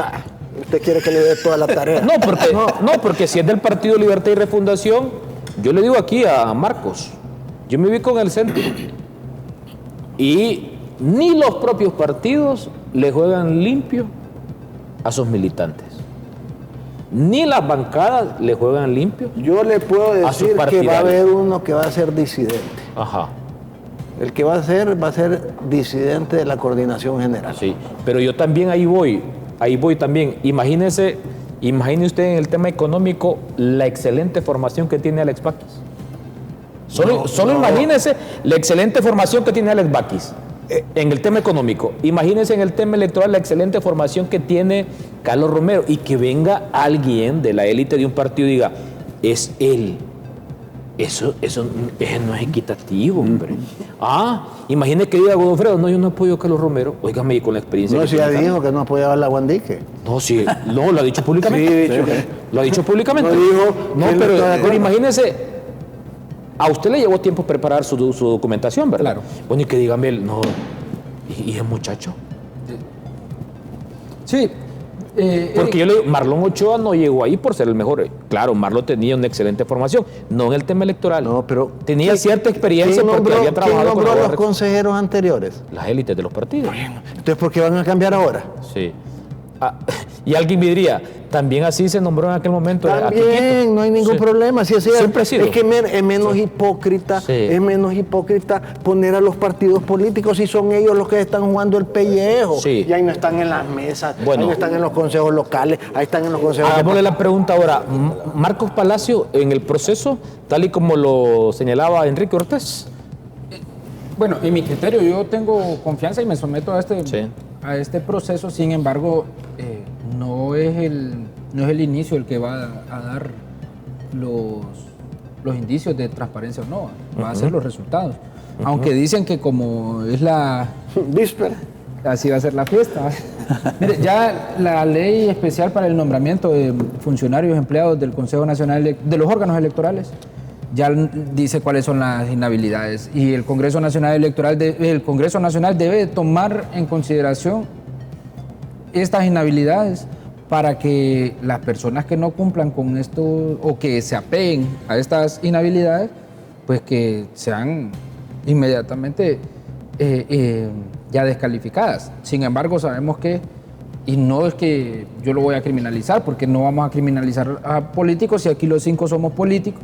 Usted quiere que le dé toda la tarea. No, porque si es del Partido Libertad y Refundación, yo le digo aquí a Marcos, yo me ubico en el centro y ni los propios partidos le juegan limpio a sus militantes, ni las bancadas le juegan limpio. Yo le puedo decir que va a haber uno que va a ser disidente. Ajá. El que va a ser disidente de la coordinación general. Sí, pero yo también ahí voy también. Imagínese usted en el tema económico la excelente formación que tiene Alex Baquis. Solo imagínese la excelente formación que tiene Alex Baquis en el tema económico. Imagínese en el tema electoral la excelente formación que tiene Carlos Romero, y que venga alguien de la élite de un partido y diga, es él. Eso no es equitativo, hombre. Imagínese que diga Godofredo, no, yo no apoyo a Carlos Romero. Óigame, con la experiencia. No, si ya dijo que no apoyaba a la Guandique. No, lo ha dicho públicamente. Sí, lo ha dicho públicamente. No dijo. No, pero imagínese, a usted le llevó tiempo preparar su documentación, ¿verdad? Claro. Bueno, y que dígame, no, ¿y el muchacho? Sí. Porque yo le digo, Marlon Ochoa no llegó ahí por ser el mejor. Claro, Marlon tenía una excelente formación, no en el tema electoral. No, pero tenía cierta experiencia porque había trabajado con los consejeros anteriores. Las élites de los partidos. Entonces, ¿por qué van a cambiar ahora? Sí. Y alguien me diría, también así se nombró en aquel momento. También, no hay ningún problema. Si siempre ha sido. Es que es menos hipócrita, es menos hipócrita poner a los partidos políticos si son ellos los que están jugando el pellejo. Sí. Y ahí no están en las mesas, ahí no están en los consejos locales, ahí están en los consejos. Hagámosle la pregunta ahora. Marcos Palacio, en el proceso, tal y como lo señalaba Enrique Ortiz. Bueno, en mi criterio, yo tengo confianza y me someto a este proceso. Sin embargo, no es el inicio el que va a dar los indicios de transparencia o no, va a ser los resultados. Aunque dicen que como es la víspera, así va a ser la fiesta. Mire, ya la ley especial para el nombramiento de funcionarios empleados del Consejo Nacional de los órganos electorales ya dice cuáles son las inhabilidades, y el Congreso Nacional debe tomar en consideración estas inhabilidades para que las personas que no cumplan con esto o que se apeguen a estas inhabilidades, pues que sean inmediatamente ya descalificadas. Sin embargo, sabemos que, y no es que yo lo voy a criminalizar, porque no vamos a criminalizar a políticos si aquí los 5 somos políticos.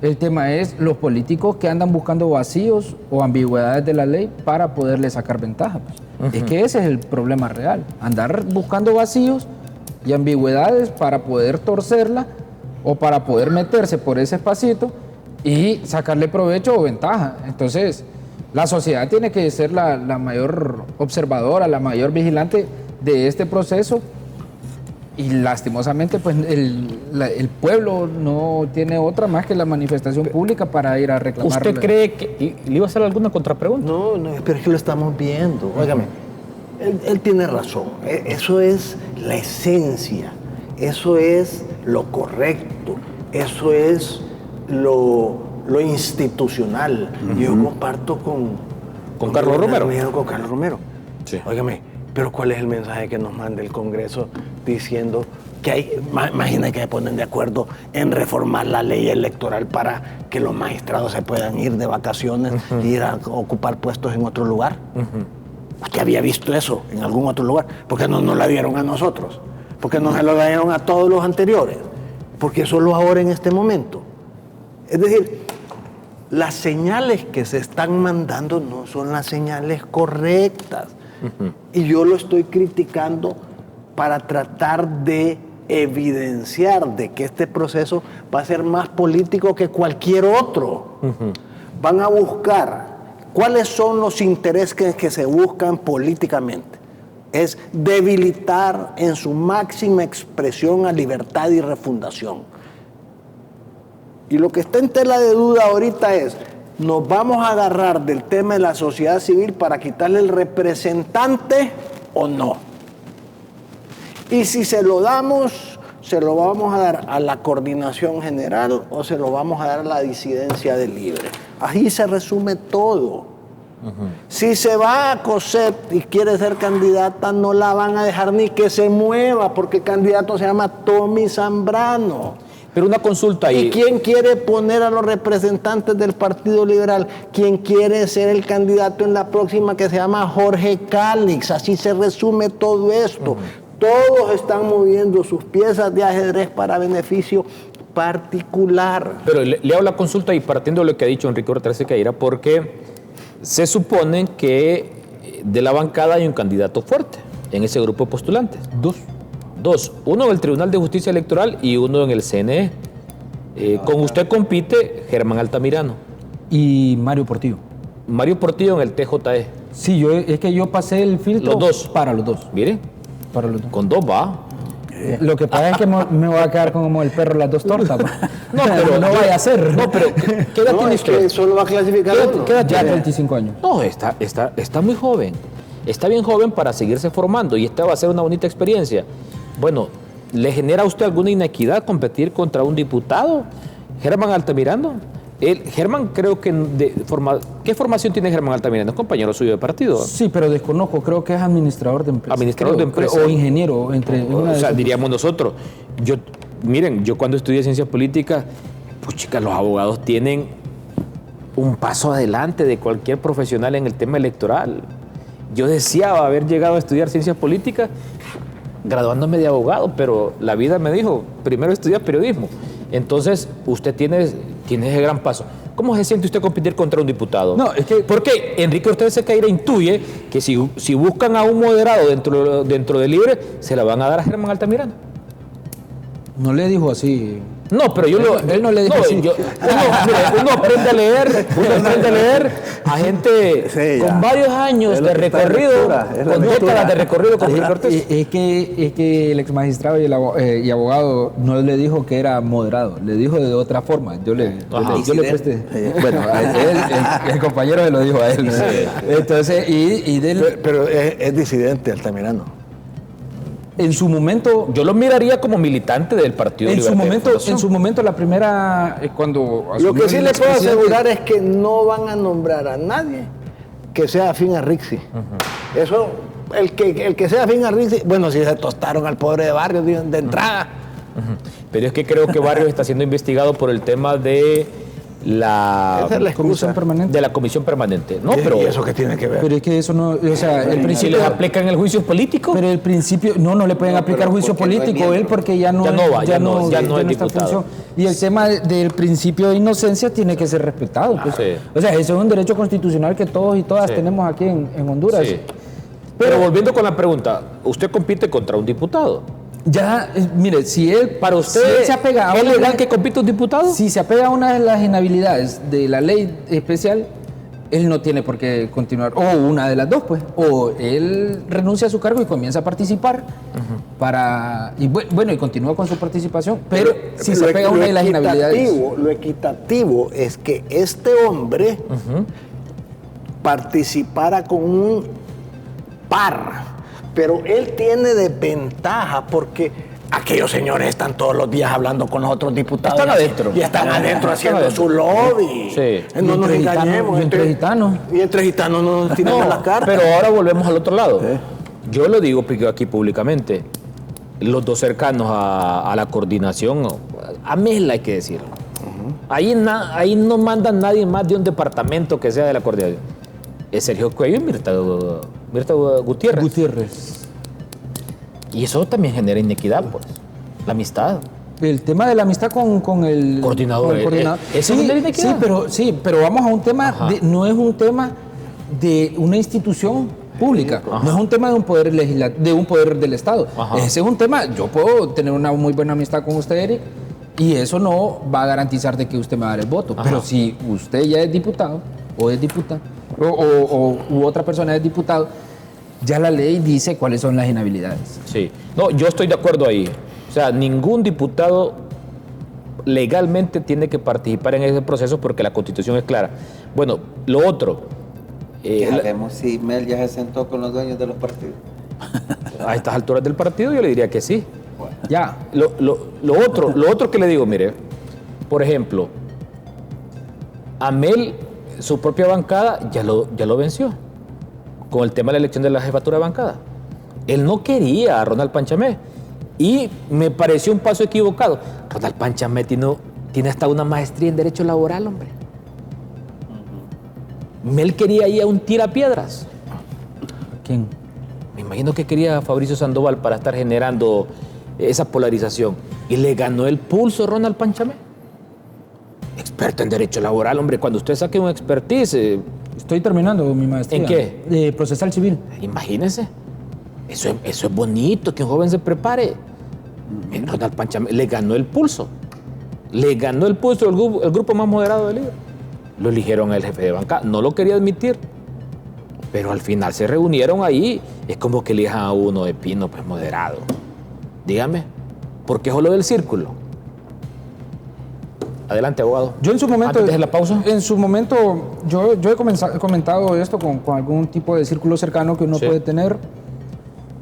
El tema es los políticos que andan buscando vacíos o ambigüedades de la ley para poderle sacar ventaja. Pues. Es que ese es el problema real, andar buscando vacíos y ambigüedades para poder torcerla o para poder meterse por ese espacito y sacarle provecho o ventaja. Entonces, la sociedad tiene que ser la mayor observadora, la mayor vigilante de este proceso. Y lastimosamente, pues el pueblo no tiene otra más que la manifestación pública para ir a reclamar. ¿Usted cree que le iba a hacer alguna contrapregunta? No, pero es que lo estamos viendo. Óigame, él tiene razón. Eso es la esencia, eso es lo correcto, eso es lo institucional. Yo comparto con Carlos Romero. Con Carlos Romero. Sí. Óigame, pero ¿cuál es el mensaje que nos manda el Congreso diciendo que hay, imagina que se ponen de acuerdo en reformar la ley electoral para que los magistrados se puedan ir de vacaciones e ir a ocupar puestos en otro lugar? ¿Usted había visto eso en algún otro lugar? ¿Por qué no nos la dieron a nosotros? ¿Por qué no se lo dieron a todos los anteriores? ¿Por qué solo ahora en este momento? Es decir, las señales que se están mandando no son las señales correctas. Y yo lo estoy criticando para tratar de evidenciar de que este proceso va a ser más político que cualquier otro. Van a buscar cuáles son los intereses que se buscan políticamente. Es debilitar en su máxima expresión a Libertad y Refundación. Y lo que está en tela de duda ahorita es nos vamos a agarrar del tema de la sociedad civil para quitarle el representante o no. Y si se lo damos, se lo vamos a dar a la coordinación general o se lo vamos a dar a la disidencia de Libre. Ahí se resume todo. Si se va a COSEP y quiere ser candidata, no la van a dejar ni que se mueva, porque el candidato se llama Tommy Zambrano. Pero una consulta ahí. ¿Y quién quiere poner a los representantes del Partido Liberal? ¿Quién quiere ser el candidato en la próxima, que se llama Jorge Cálix? Así se resume todo esto. Todos están moviendo sus piezas de ajedrez para beneficio particular. Pero le hago la consulta y partiendo de lo que ha dicho Enrique Ortega Sequeira, porque se supone que de la bancada hay un candidato fuerte en ese grupo de postulantes. Dos. Uno en el Tribunal de Justicia Electoral y uno en el CNE. Con usted compite Germán Altamirano. Y Mario Portillo. Mario Portillo en el TJE. Sí, es que yo pasé el filtro Los dos. para los dos. Mire, Para los dos. con dos va. Lo que pasa es que me voy a quedar como el perro las dos tortas. No, pero no vaya a ser. No, pero ¿qué edad No, tiene es usted? que solo va a clasificar uno. ¿Qué edad Ya tiene? 35 años. No, está muy joven. Está bien joven para seguirse formando y esta va a ser una bonita experiencia. Bueno, ¿le genera a usted alguna inequidad competir contra un diputado? Germán Altamirano. Germán, creo que ¿qué formación tiene Germán Altamirano? ¿Es compañero suyo de partido? Sí, pero desconozco. Creo que es administrador de empresa. Administrador de empresa. O ingeniero. Entre una O de sea, esas diríamos nosotros. Miren, yo cuando estudié ciencias políticas, pues chicas, los abogados tienen un paso adelante de cualquier profesional en el tema electoral. Yo deseaba haber llegado a estudiar ciencias políticas graduándome de abogado, pero la vida me dijo, primero estudia periodismo. Entonces, usted tiene ese gran paso. ¿Cómo se siente usted competir contra un diputado? No, es que... Porque Enrique Ortega Sequeira intuye que si buscan a un moderado dentro de Libre, se la van a dar a Germán Altamirano. No le dijo así. No, pero Él no le dijo así. Uno aprende a leer a gente Sí, con ya. varios años Es lo de que está en recorrido, lectura, es la con lectura. décadas de recorrido con Enrique Ortega. Es que el ex magistrado y abogado no le dijo que era moderado, le dijo de otra forma. Yo le presté. Bueno, el compañero se lo dijo a él. Entonces, Pero es disidente Altamirano. en su momento. Yo lo miraría como militante del Partido En Libertad. su momento, la primera, cuando Lo asumió que sí el le puedo expresidente- asegurar es que no van a nombrar a nadie que sea afín a Rixi. Eso, el que sea afín a Rixi, bueno, si se tostaron al pobre de Barrios de entrada. Pero es que creo que Barrios está siendo investigado por el tema de Esa es la Comisión excusa. permanente. de la comisión permanente. No, pero ¿Y eso qué tiene que ver? Pero es que eso no, o sea, el si principio. les aplican el juicio político. Pero el principio, no le pueden aplicar pero juicio porque no es político miembro. él porque ya no es está en diputado. función. Y el tema del principio de inocencia tiene que ser respetado. Pues. Sí. O sea, eso es un derecho constitucional que todos y todas Sí. tenemos aquí en Honduras. Sí. Pero volviendo con la pregunta, usted compite contra un diputado. Ya, mire, si él, Para usted, si él se apega a ¿es una- legal que compita un diputado? Si se apega a una de las inhabilidades de la ley especial, él no tiene por qué continuar. O una de las dos, pues. O él renuncia a su cargo y comienza a participar y continúa con su participación. Pero si se apega a una de las inhabilidades. Lo equitativo es que este hombre participara con un par. Pero él tiene desventaja porque aquellos señores están todos los días hablando con los otros diputados. Están adentro. Y están adentro haciendo adentro. su lobby. Sí. No nos Y entre engañemos. gitanos, y entre gitanos. Y entre gitanos no nos tiramos No, las cartas. pero ahora volvemos al otro lado. Yo lo digo aquí públicamente. Los dos cercanos a la coordinación, a Mela hay que decirlo. Ahí no manda nadie más de un departamento que sea de la coordinación. Es Sergio Cuello y Mirta Gutiérrez. Y eso también genera inequidad, pues. La amistad. El tema de la amistad con el Coordinador, con el coordinador. ¿eso es una inequidad? pero vamos a un tema, no es un tema de una institución pública, no es un tema de un poder de un poder del Estado. Ajá. Ese es un tema, yo puedo tener una muy buena amistad con usted, Eric, y eso no va a garantizar de que usted me va a dar el voto. Ajá. Pero si usted ya es diputado o es diputada, u otra persona es diputado, ya la ley dice cuáles son las inhabilidades. Sí. No, yo estoy de acuerdo ahí. O sea, ningún diputado legalmente tiene que participar en ese proceso porque la Constitución es clara. Bueno, lo otro. ¿Qué haremos si Mel ya se sentó con los dueños de los partidos? A estas alturas del partido yo le diría que sí. Bueno. Ya, lo otro que le digo, mire, por ejemplo, a Mel, su propia bancada ya lo venció con el tema de la elección de la jefatura de bancada. Él no quería a Ronald Panchamé y me pareció un paso equivocado. Ronald Panchamé tiene hasta una maestría en Derecho Laboral, hombre. Mel quería ir a un tirapiedras. ¿Quién? Me imagino que quería a Fabricio Sandoval para estar generando esa polarización. Y le ganó el pulso Ronald Panchamé. Experto en Derecho Laboral, hombre. Cuando usted saque un expertise... Estoy terminando mi maestría. ¿En qué? De procesal civil. Imagínese. Eso es bonito, que un joven se prepare. Ronald Panchamé le ganó el pulso. Le ganó el pulso el grupo más moderado del libro. Lo eligieron el jefe de bancada. No lo quería admitir. Pero al final se reunieron ahí. Es como que elijan a uno de Pino, pues moderado. Dígame, ¿por qué es lo del círculo? Adelante, abogado. Yo en su momento... Antes de la pausa. En su momento, yo he comentado esto con algún tipo de círculo cercano que uno puede tener.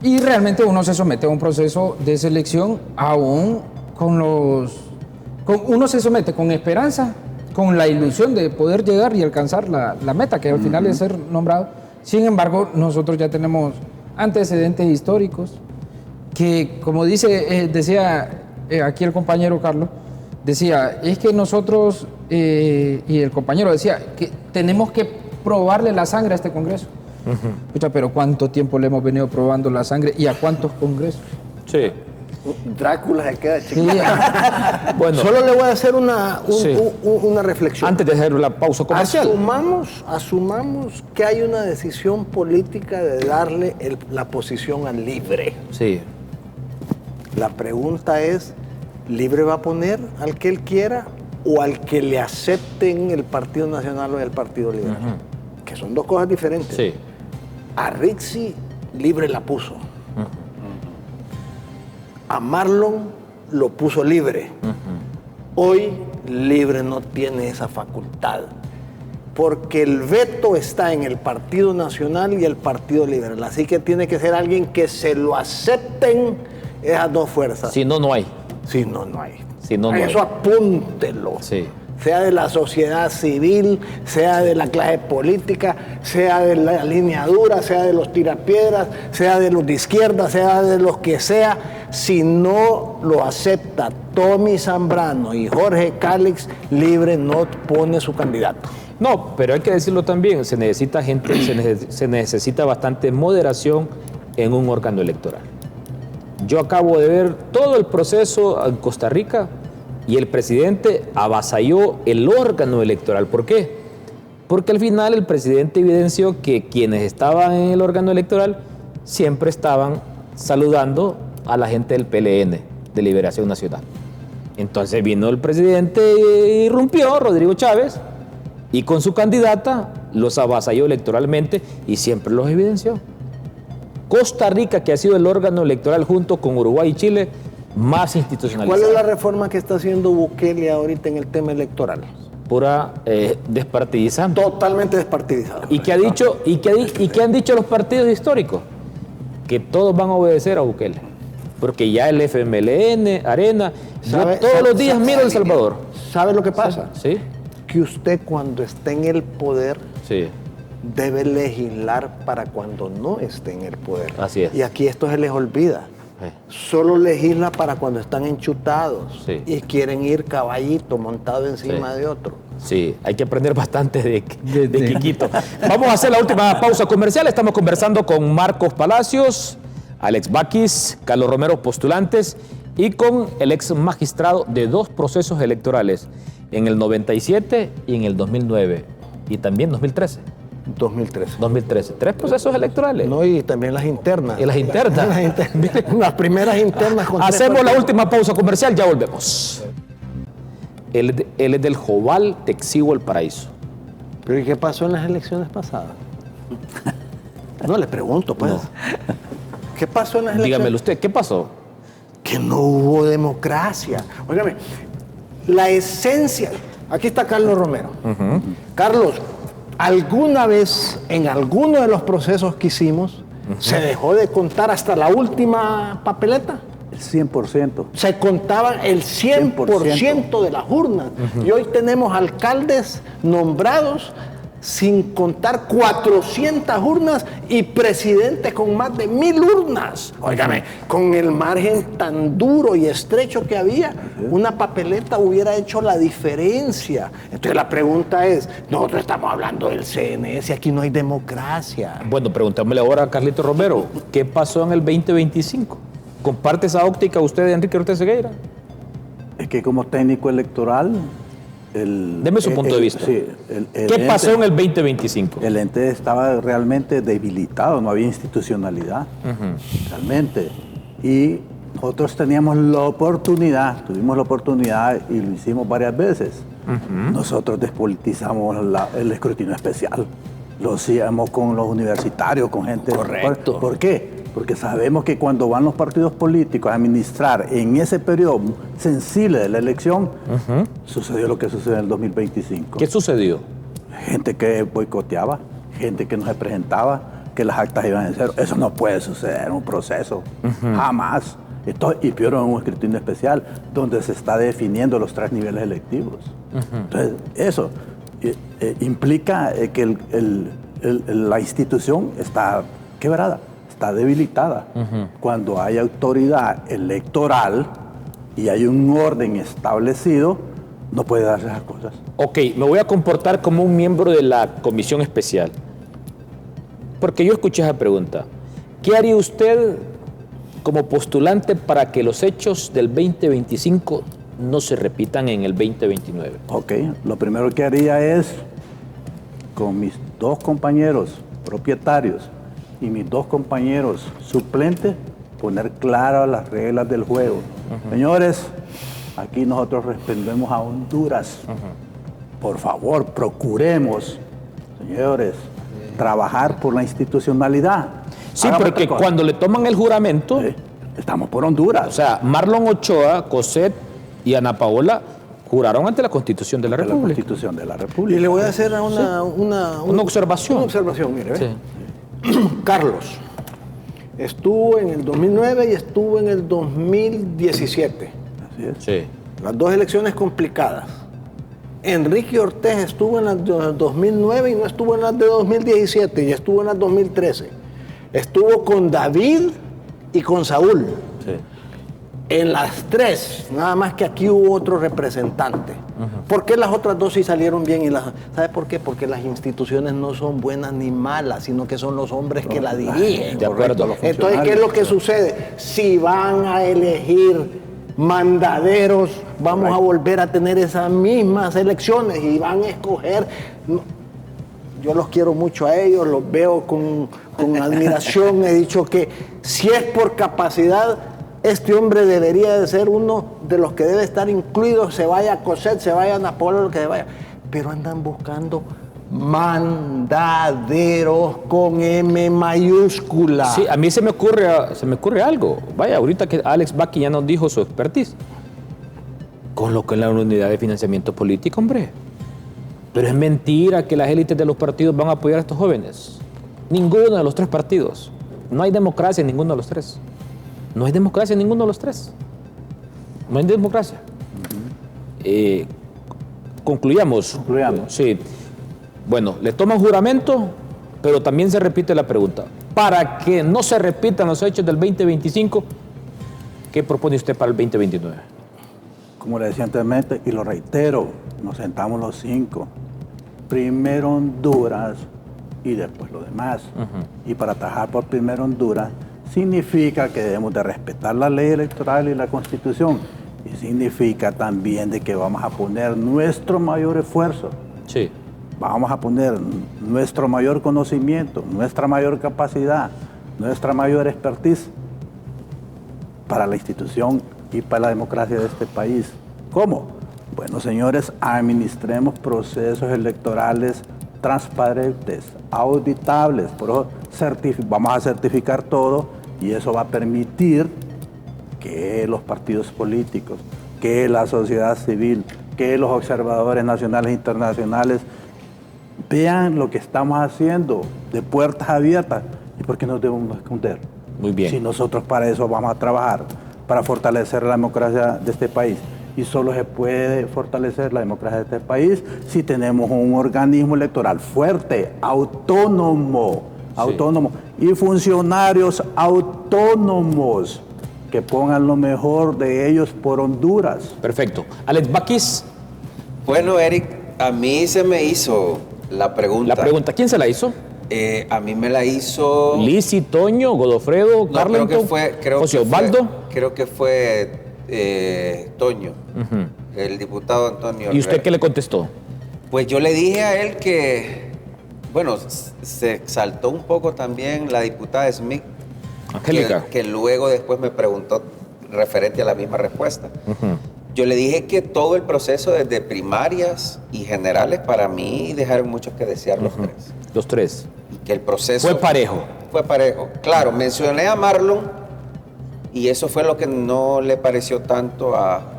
Y realmente uno se somete a un proceso de selección aún uno se somete con esperanza, con la ilusión de poder llegar y alcanzar la meta, que al final es ser nombrado. Sin embargo, nosotros ya tenemos antecedentes históricos que, como decía aquí el compañero Carlos, decía, es que nosotros, y el compañero decía, que tenemos que probarle la sangre a este Congreso. Escucha, pero ¿cuánto tiempo le hemos venido probando la sangre y a cuántos congresos? Sí. Drácula se queda chiquito. Sí. Bueno, Solo le voy a hacer una reflexión. antes de hacer la pausa comercial. Asumamos que hay una decisión política de darle la posición al Libre. Sí. La pregunta es, ¿Libre va a poner al que él quiera o al que le acepten el Partido Nacional o el Partido Liberal? Que son dos cosas diferentes. Sí. A Rixi, Libre la puso. A Marlon lo puso Libre. Hoy Libre no tiene esa facultad, porque el veto está en el Partido Nacional y el Partido Liberal. Así que tiene que ser alguien que se lo acepten esas dos fuerzas. Si no, no hay. Si no, no hay. Si no, no Eso hay. apúntelo. Sí. Sea de la sociedad civil, sea de la clase política, sea de la línea dura, sea de los tirapiedras, sea de los de izquierda, sea de los que sea, si no lo acepta Tommy Zambrano y Jorge Cálix, Libre no pone su candidato. No, pero hay que decirlo también, se necesita gente, se necesita bastante moderación en un órgano electoral. Yo acabo de ver todo el proceso en Costa Rica y el presidente avasalló el órgano electoral. ¿Por qué? Porque al final el presidente evidenció que quienes estaban en el órgano electoral siempre estaban saludando a la gente del PLN, de Liberación Nacional. Entonces vino el presidente y irrumpió, Rodrigo Chávez, y con su candidata los avasalló electoralmente y siempre los evidenció. Costa Rica, que ha sido el órgano electoral junto con Uruguay y Chile más institucionalizado. ¿Cuál es la reforma que está haciendo Bukele ahorita en el tema electoral? Pura despartidizante. Totalmente despartidizado. ¿Y qué ha dicho, y qué han dicho los partidos históricos? Que todos van a obedecer a Bukele. Porque ya el FMLN, Arena, yo todos los días miro El Salvador. ¿Sabe lo que pasa? Sí. Que usted cuando esté en el poder Sí. debe legislar para cuando no esté en el poder. Así es. Y aquí esto se les olvida. Solo legisla para cuando están enchutados Sí. y quieren ir caballito montado encima Sí. de otro. Sí, hay que aprender bastante de Quiquito. Vamos a hacer la última pausa comercial. Estamos conversando con Marcos Palacios, Alex Baquis, Carlos Romero, postulantes, y con el ex magistrado de 2 procesos electorales, en el 97 y en el 2009, y también 2013. 2013. 2013. 3 procesos electorales. No, y también las internas. Y las internas. Las primeras internas. Con Hacemos 3 la última pausa comercial, ya volvemos. Él es del Jobal Texigo El Paraíso. ¿Pero y qué pasó en las elecciones pasadas? No, le pregunto, pues. No. ¿Qué pasó en las elecciones? Dígamelo usted, ¿qué pasó? Que no hubo democracia. Óigame, la esencia... Aquí está Carlos Romero. Carlos, alguna vez, en alguno de los procesos que hicimos, se dejó de contar hasta la última papeleta. El 100%. Se contaban el 100% de las urnas. Y hoy tenemos alcaldes nombrados sin contar 400 urnas y presidentes con más de 1000 urnas. Óigame, con el margen tan duro y estrecho que había, una papeleta hubiera hecho la diferencia. Entonces la pregunta es, nosotros estamos hablando del CNS, aquí no hay democracia. Bueno, preguntémosle ahora a Carlito Romero, ¿qué pasó en el 2025? ¿Comparte esa óptica usted, Enrique Ortega Sequeira? Es que como técnico electoral... Deme su punto de vista. Sí, ¿Qué pasó en el 2025? El ente estaba realmente debilitado, no había institucionalidad, realmente. Y nosotros teníamos la oportunidad, tuvimos la oportunidad y lo hicimos varias veces. Nosotros despolitizamos el escrutinio especial. Lo hacíamos con los universitarios, con gente... Correcto. ¿Por qué? Porque sabemos que cuando van los partidos políticos a administrar en ese periodo sensible de la elección, sucedió lo que sucedió en el 2025. ¿Qué sucedió? Gente que boicoteaba, gente que no se presentaba, que las actas iban en cero. Eso no puede suceder en un proceso, jamás. Y peor en un escrutinio especial, donde se está definiendo los 3 niveles electivos. Entonces, eso implica que la institución está quebrada. Está debilitada. Cuando hay autoridad electoral y hay un orden establecido, no puede darse esas cosas. Ok, me voy a comportar como un miembro de la comisión especial. Porque yo escuché esa pregunta. ¿Qué haría usted como postulante para que los hechos del 2025 no se repitan en el 2029? Ok, lo primero que haría es, con mis 2 compañeros propietarios y mis 2 compañeros suplentes, poner claras las reglas del juego. Señores, aquí nosotros respondemos a Honduras. Por favor, procuremos, señores, trabajar por la institucionalidad. Sí, Hagamos porque otra cosa. cuando le toman el juramento, estamos por Honduras. o sea, Marlon Ochoa, Cosette y Ana Paola juraron ante la Constitución de la la República. Constitución de la República. Y le voy a hacer una observación. Una observación, mire, ¿ve? Sí. Carlos estuvo en el 2009 y estuvo en el 2017. Así es. Sí. Las 2 elecciones complicadas. Enrique Ortega estuvo en las de 2009 y no estuvo en las de 2017, y estuvo en las 2013. Estuvo con David y con Saúl. Sí. En las 3, nada más que aquí hubo otro representante. ¿Por qué las otras 2 sí salieron bien? ¿Sabe por qué? Porque las instituciones no son buenas ni malas, sino que son los hombres que la dirigen. De acuerdo. Entonces, ¿qué es lo que sucede? Si van a elegir mandaderos, vamos a volver a tener esas mismas elecciones y van a escoger... Yo los quiero mucho a ellos, los veo con admiración. He dicho que si es por capacidad, este hombre debería de ser uno de los que debe estar incluido, se vaya a Cosette, se vaya a Ana Paola, lo que se vaya. Pero andan buscando mandaderos con M mayúscula. Sí, a mí se me ocurre algo. Vaya, ahorita que Alex Baki ya nos dijo su expertise. Coloquen la unidad de financiamiento político, hombre. Pero es mentira que las élites de los partidos van a apoyar a estos jóvenes. Ninguno de los 3 partidos. No hay democracia en ninguno de los 3. No hay democracia en ninguno de los 3. No hay democracia. Concluyamos. Sí. Bueno, le toman juramento, pero también se repite la pregunta. Para que no se repitan los hechos del 2025, ¿qué propone usted para el 2029? Como le decía anteriormente, y lo reitero, nos sentamos los 5. Primero Honduras y después lo demás. Y para atajar por primero Honduras significa que debemos de respetar la ley electoral y la Constitución. Y significa también de que vamos a poner nuestro mayor esfuerzo. Sí. Vamos a poner nuestro mayor conocimiento, nuestra mayor capacidad, nuestra mayor expertise para la institución y para la democracia de este país. ¿Cómo? Bueno, señores, administremos procesos electorales transparentes, auditables. Por eso vamos a certificar todo y eso va a permitir que los partidos políticos, que la sociedad civil, que los observadores nacionales e internacionales vean lo que estamos haciendo de puertas abiertas. ¿Y por qué nos debemos esconder? Muy bien. Si nosotros para eso vamos a trabajar, para fortalecer la democracia de este país. Y solo se puede fortalecer la democracia de este país si tenemos un organismo electoral fuerte, autónomo, y funcionarios autónomos que pongan lo mejor de ellos por Honduras. Perfecto. Alex Baquis. Bueno, Eric, a mí se me hizo la pregunta. La pregunta, ¿quién se la hizo? A mí me la hizo... Lisi, Toño, Godofredo, Carlton, José Osvaldo. Creo que fue Toño, el diputado Antonio. ¿Y usted qué le contestó? Pues yo le dije a él que, bueno, se exaltó un poco también la diputada Smith, Angélica. que luego después me preguntó referente a la misma respuesta. Yo le dije que todo el proceso desde primarias y generales para mí dejaron mucho que desear los tres. Los tres. Y que el proceso... Fue parejo. Fue parejo. Claro, mencioné a Marlon y eso fue lo que no le pareció tanto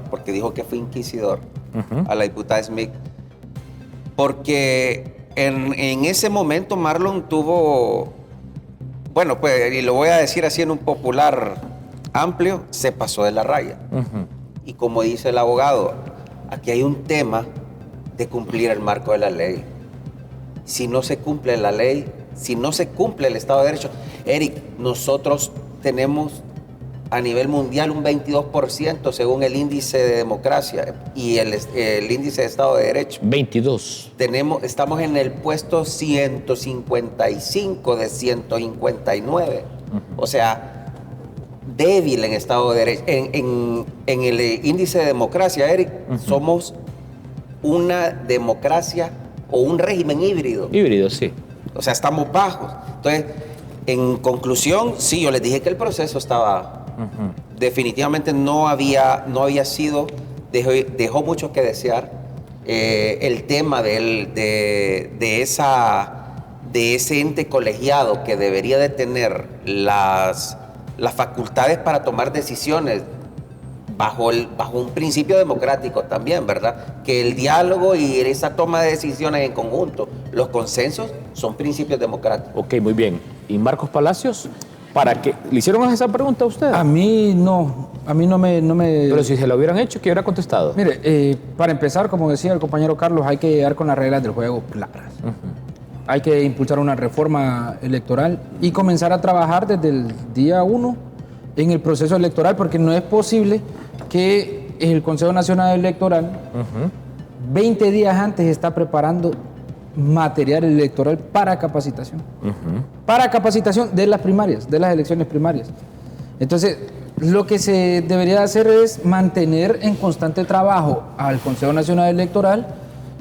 porque dijo que fue inquisidor a la diputada Smith. Porque en ese momento Marlon tuvo, bueno, pues, y lo voy a decir así en un popular amplio, se pasó de la raya. Y como dice el abogado, aquí hay un tema de cumplir el marco de la ley. Si no se cumple la ley, si no se cumple el Estado de Derecho, Eric, nosotros tenemos a nivel mundial un 22% según el índice de democracia y el índice de Estado de Derecho. 22. Estamos en el puesto 155 de 159. O sea, débil en Estado de Derecho. En el índice de democracia, Eric, somos una democracia o un régimen híbrido. Híbrido, sí. O sea, estamos bajos. Entonces, en conclusión, sí, yo les dije que el proceso estaba... Definitivamente no había sido, dejó mucho que desear. El tema de ese ente colegiado que debería de tener las facultades para tomar decisiones bajo un principio democrático también, ¿verdad? Que el diálogo y esa toma de decisiones en conjunto, los consensos, son principios democráticos. Ok, muy bien. ¿Y Marcos Palacios? ¿Para qué? ¿Le hicieron esa pregunta a usted? A mí no me... Pero si se la hubieran hecho, ¿qué hubiera contestado? Mire, para empezar, como decía el compañero Carlos, hay que llegar con las reglas del juego claras. Hay que impulsar una reforma electoral y comenzar a trabajar desde el día 1 en el proceso electoral, porque no es posible que el Consejo Nacional Electoral 20 días antes está preparando material electoral para capacitación. Para capacitación de las primarias, de las elecciones primarias. Entonces, lo que se debería hacer es mantener en constante trabajo al Consejo Nacional Electoral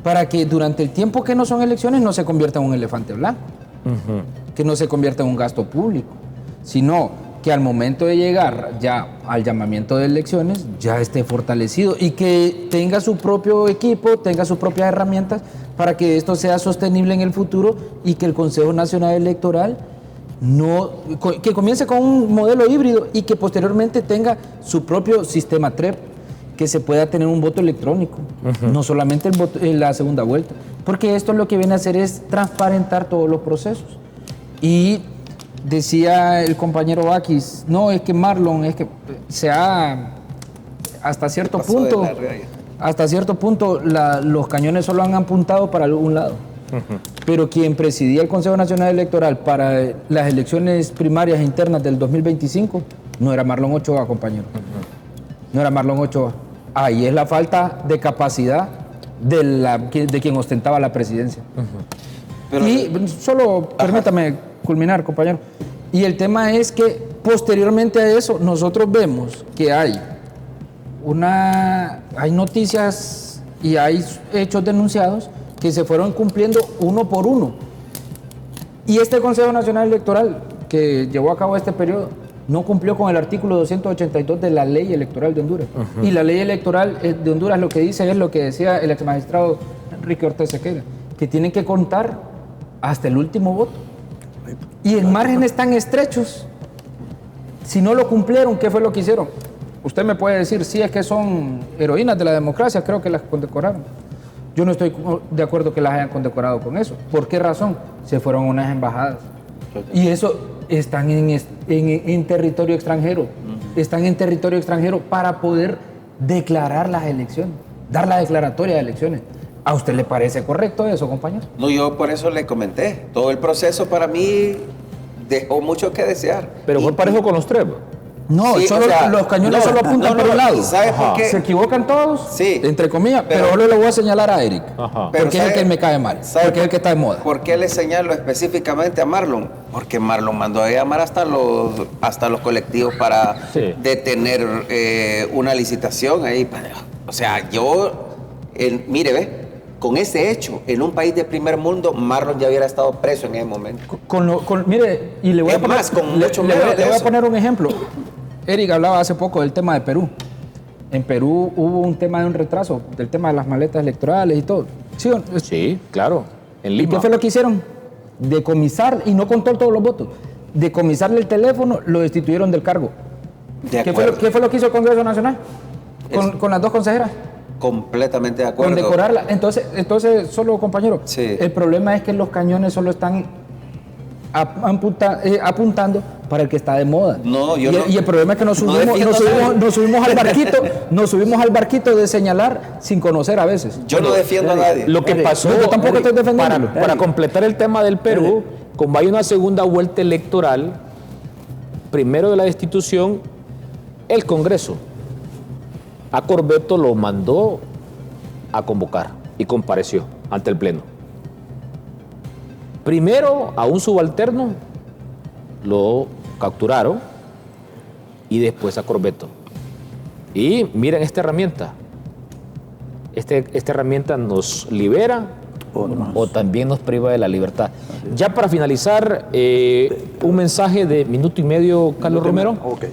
para que durante el tiempo que no son elecciones no se convierta en un elefante blanco, que no se convierta en un gasto público, sino que al momento de llegar ya al llamamiento de elecciones ya esté fortalecido y que tenga su propio equipo, tenga sus propias herramientas para que esto sea sostenible en el futuro y que el Consejo Nacional Electoral que comience con un modelo híbrido y que posteriormente tenga su propio sistema TREP, que se pueda tener un voto electrónico, no solamente el voto en la segunda vuelta, porque esto lo que viene a hacer es transparentar todos los procesos. Y decía el compañero Baquis, no, es que Marlon, es que hasta cierto punto los cañones solo han apuntado para algún lado. Pero quien presidía el Consejo Nacional Electoral para las elecciones primarias internas del 2025 no era Marlon Ochoa, compañero. No era Marlon Ochoa. Ahí es la falta de capacidad de quien ostentaba la presidencia. Y solo permítame culminar, compañero. Y el tema es que posteriormente a eso nosotros vemos que hay noticias y hay hechos denunciados que se fueron cumpliendo uno por uno. Y este Consejo Nacional Electoral que llevó a cabo este periodo no cumplió con el artículo 282 de la Ley Electoral de Honduras. Y la Ley Electoral de Honduras lo que dice es lo que decía el exmagistrado Enrique Ortez Sequeira, que tienen que contar hasta el último voto. Y en márgenes tan estrechos, si no lo cumplieron, ¿qué fue lo que hicieron? Usted me puede decir, sí, es que son heroínas de la democracia, creo que las condecoraron. Yo no estoy de acuerdo que las hayan condecorado con eso. ¿Por qué razón? Se fueron a unas embajadas. Y eso están en territorio extranjero. Están en territorio extranjero para poder declarar las elecciones, dar la declaratoria de elecciones. ¿A usted le parece correcto eso, compañero? No, yo por eso le comenté. Todo el proceso para mí dejó mucho que desear. Pero fue parejo con los tres. No, Sí, solo, o sea, los cañones no, solo apuntan no, por un lado. ¿y sabe por qué? Se equivocan todos, Sí. entre comillas, pero Pero- ahora le voy a señalar a Eric. Ajá. Pero Porque es el ¿sabe- que me cae mal, sabe porque es el que está de moda. ¿Por qué le señalo específicamente a Marlon? Porque Marlon mandó a llamar hasta los colectivos para Sí. detener una licitación ahí. O sea, mire, ve, con ese hecho, en un país de primer mundo, Marlon ya hubiera estado preso en ese momento. Mire, y le voy Es a poner, más, con le- mucho le menos voy- de le voy a eso. poner un ejemplo. Eric hablaba hace poco del tema de Perú. En Perú hubo un tema de un retraso, del tema de las maletas electorales y todo. ¿Sí o no? Sí, claro. En ¿Y Lima. qué fue lo que hicieron? Decomisar, y no contó todos los votos, decomisarle el teléfono, lo destituyeron del cargo. De ¿Qué fue, acuerdo. qué fue lo que hizo el Congreso Nacional? Con las dos consejeras. Completamente de acuerdo. Con decorarla. Entonces, solo compañero, Sí. el problema es que los cañones solo están apuntando para el que está de moda. No, yo y, no- y el problema es que nos no subimos, defiendo nos a subimos, nadie. nos subimos al barquito de señalar sin conocer a veces. Yo no defiendo a nadie. Lo que pasó, yo tampoco estoy defendiéndolo. para completar el tema del Perú, como hay una segunda vuelta electoral, primero de la destitución, el Congreso a Corbeto lo mandó a convocar y compareció ante el Pleno. Primero a un subalterno lo capturaron y después a Corbeto. Y miren esta herramienta. Esta herramienta nos libera o también nos priva de la libertad. Ya para finalizar, un mensaje de minuto y medio, Carlos Romero, Ok.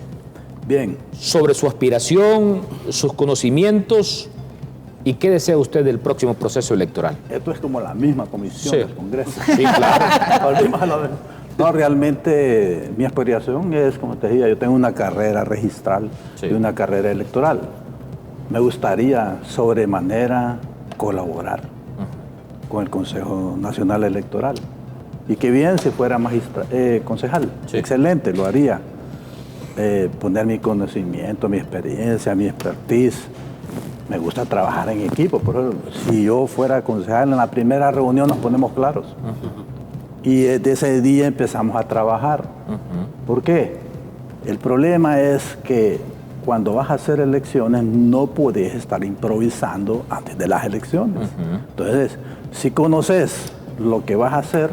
Bien. sobre su aspiración, sus conocimientos y qué desea usted del próximo proceso electoral. Esto es como la misma comisión Sí. del Congreso. Sí, claro. Volvimos a lo de- No, realmente mi aspiración es, como te decía, yo tengo una carrera registral Sí. y una carrera electoral. Me gustaría sobremanera colaborar con el Consejo Nacional Electoral. Y que bien si fuera concejal. Sí. Excelente, lo haría. Poner mi conocimiento, mi experiencia, mi expertise. Me gusta trabajar en equipo. Por ejemplo, si yo fuera concejal, en la primera reunión nos ponemos claros. Y desde ese día empezamos a trabajar. ¿Por qué? El problema es que cuando vas a hacer elecciones no puedes estar improvisando antes de las elecciones. Entonces, si conoces lo que vas a hacer,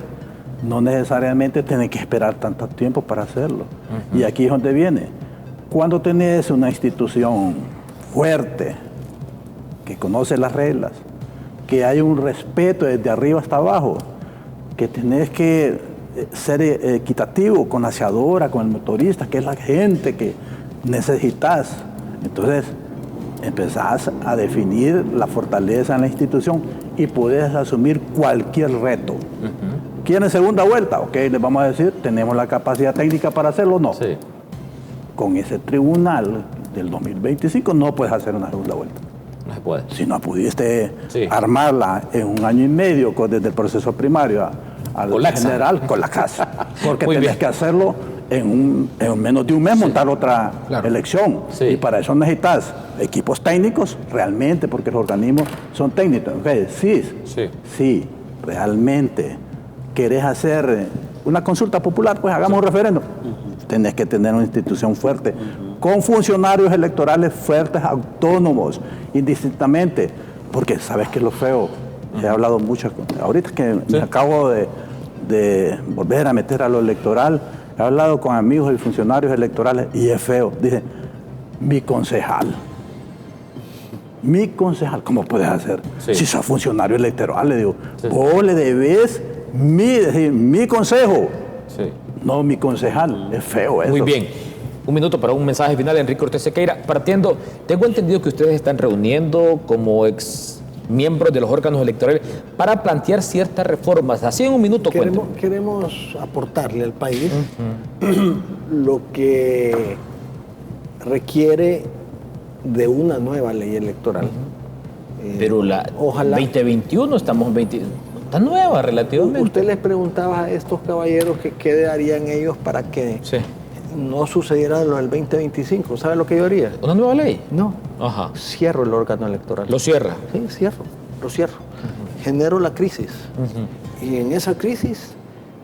no necesariamente tienes que esperar tanto tiempo para hacerlo. Y aquí es donde viene. Cuando tenés una institución fuerte, que conoce las reglas, que hay un respeto desde arriba hasta abajo, que tenés que ser equitativo con la aseadora, con el motorista, que es la gente que necesitas. Entonces, empezás a definir la fortaleza en la institución y podés asumir cualquier reto. ¿Quieren segunda vuelta? Ok, les vamos a decir, ¿tenemos la capacidad técnica para hacerlo o no? Sí. Con ese tribunal del 2025 no puedes hacer una segunda vuelta. No se puede. Si no pudiste Sí. armarla en un año y medio desde el proceso primario al Colapsa. general, con la casa. Porque Muy tenés bien. que hacerlo en menos de un mes, montar otra Claro. elección. Sí. Y para eso necesitas equipos técnicos, realmente, porque los organismos son técnicos. Okay, sí, realmente querés hacer una consulta popular, pues hagamos un referéndum. Tenés que tener una institución fuerte, con funcionarios electorales fuertes, autónomos, indistintamente, porque sabes que es lo feo. He hablado mucho, ahorita que me acabo de volver a meter a lo electoral, he hablado con amigos y funcionarios electorales y es feo. Dicen, mi concejal, ¿cómo puedes hacer? Sí. Si sos funcionario electoral, le digo, vos le debes mi consejo. Sí. No, mi concejal. Es feo eso. Muy bien. Un minuto para un mensaje final, Enrique Ortiz Sequeira. Partiendo, tengo entendido que ustedes están reuniendo como ex miembros de los órganos electorales para plantear ciertas reformas. Así en un minuto cuento. Queremos aportarle al país lo que requiere de una nueva ley electoral Pero la Ojalá. 2021 estamos en 20... Está nueva relativamente. Usted les preguntaba a estos caballeros que qué harían ellos para que Sí. no sucediera lo del 2025. ¿Sabe lo que yo haría? ¿Una nueva ley? No. Ajá. Cierro el órgano electoral. Lo cierra. Sí, lo cierro. Genero la crisis. Y en esa crisis,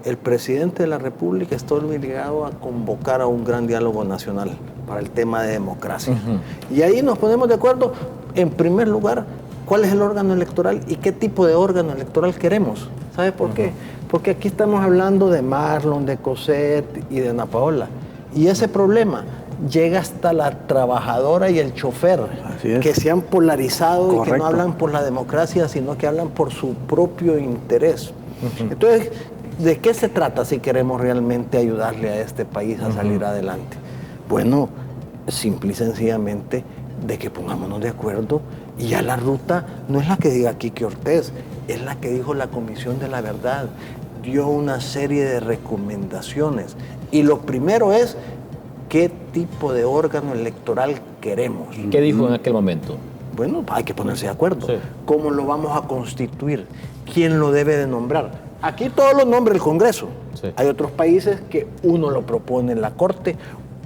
el presidente de la República está obligado a convocar a un gran diálogo nacional para el tema de democracia. Y ahí nos ponemos de acuerdo, en primer lugar, cuál es el órgano electoral y qué tipo de órgano electoral queremos. ¿Sabe por qué? Porque aquí estamos hablando de Marlon, de Cosette y de Ana Paola. Y ese problema llega hasta la trabajadora y el chofer, Así es. que se han polarizado y que no Correcto. hablan por la democracia, sino que hablan por su propio interés. Entonces, ¿de qué se trata si queremos realmente ayudarle a este país a salir adelante? Bueno, simple y sencillamente de que pongámonos de acuerdo y ya la ruta no es la que diga Quique Ortiz, es la que dijo la Comisión de la Verdad. Dio una serie de recomendaciones y lo primero es qué tipo de órgano electoral queremos. ¿Qué dijo en aquel momento? Bueno, hay que ponerse de acuerdo. Sí. ¿Cómo lo vamos a constituir? ¿Quién lo debe de nombrar? Aquí todos lo nombra el Congreso. Sí. Hay otros países que uno lo propone en la Corte,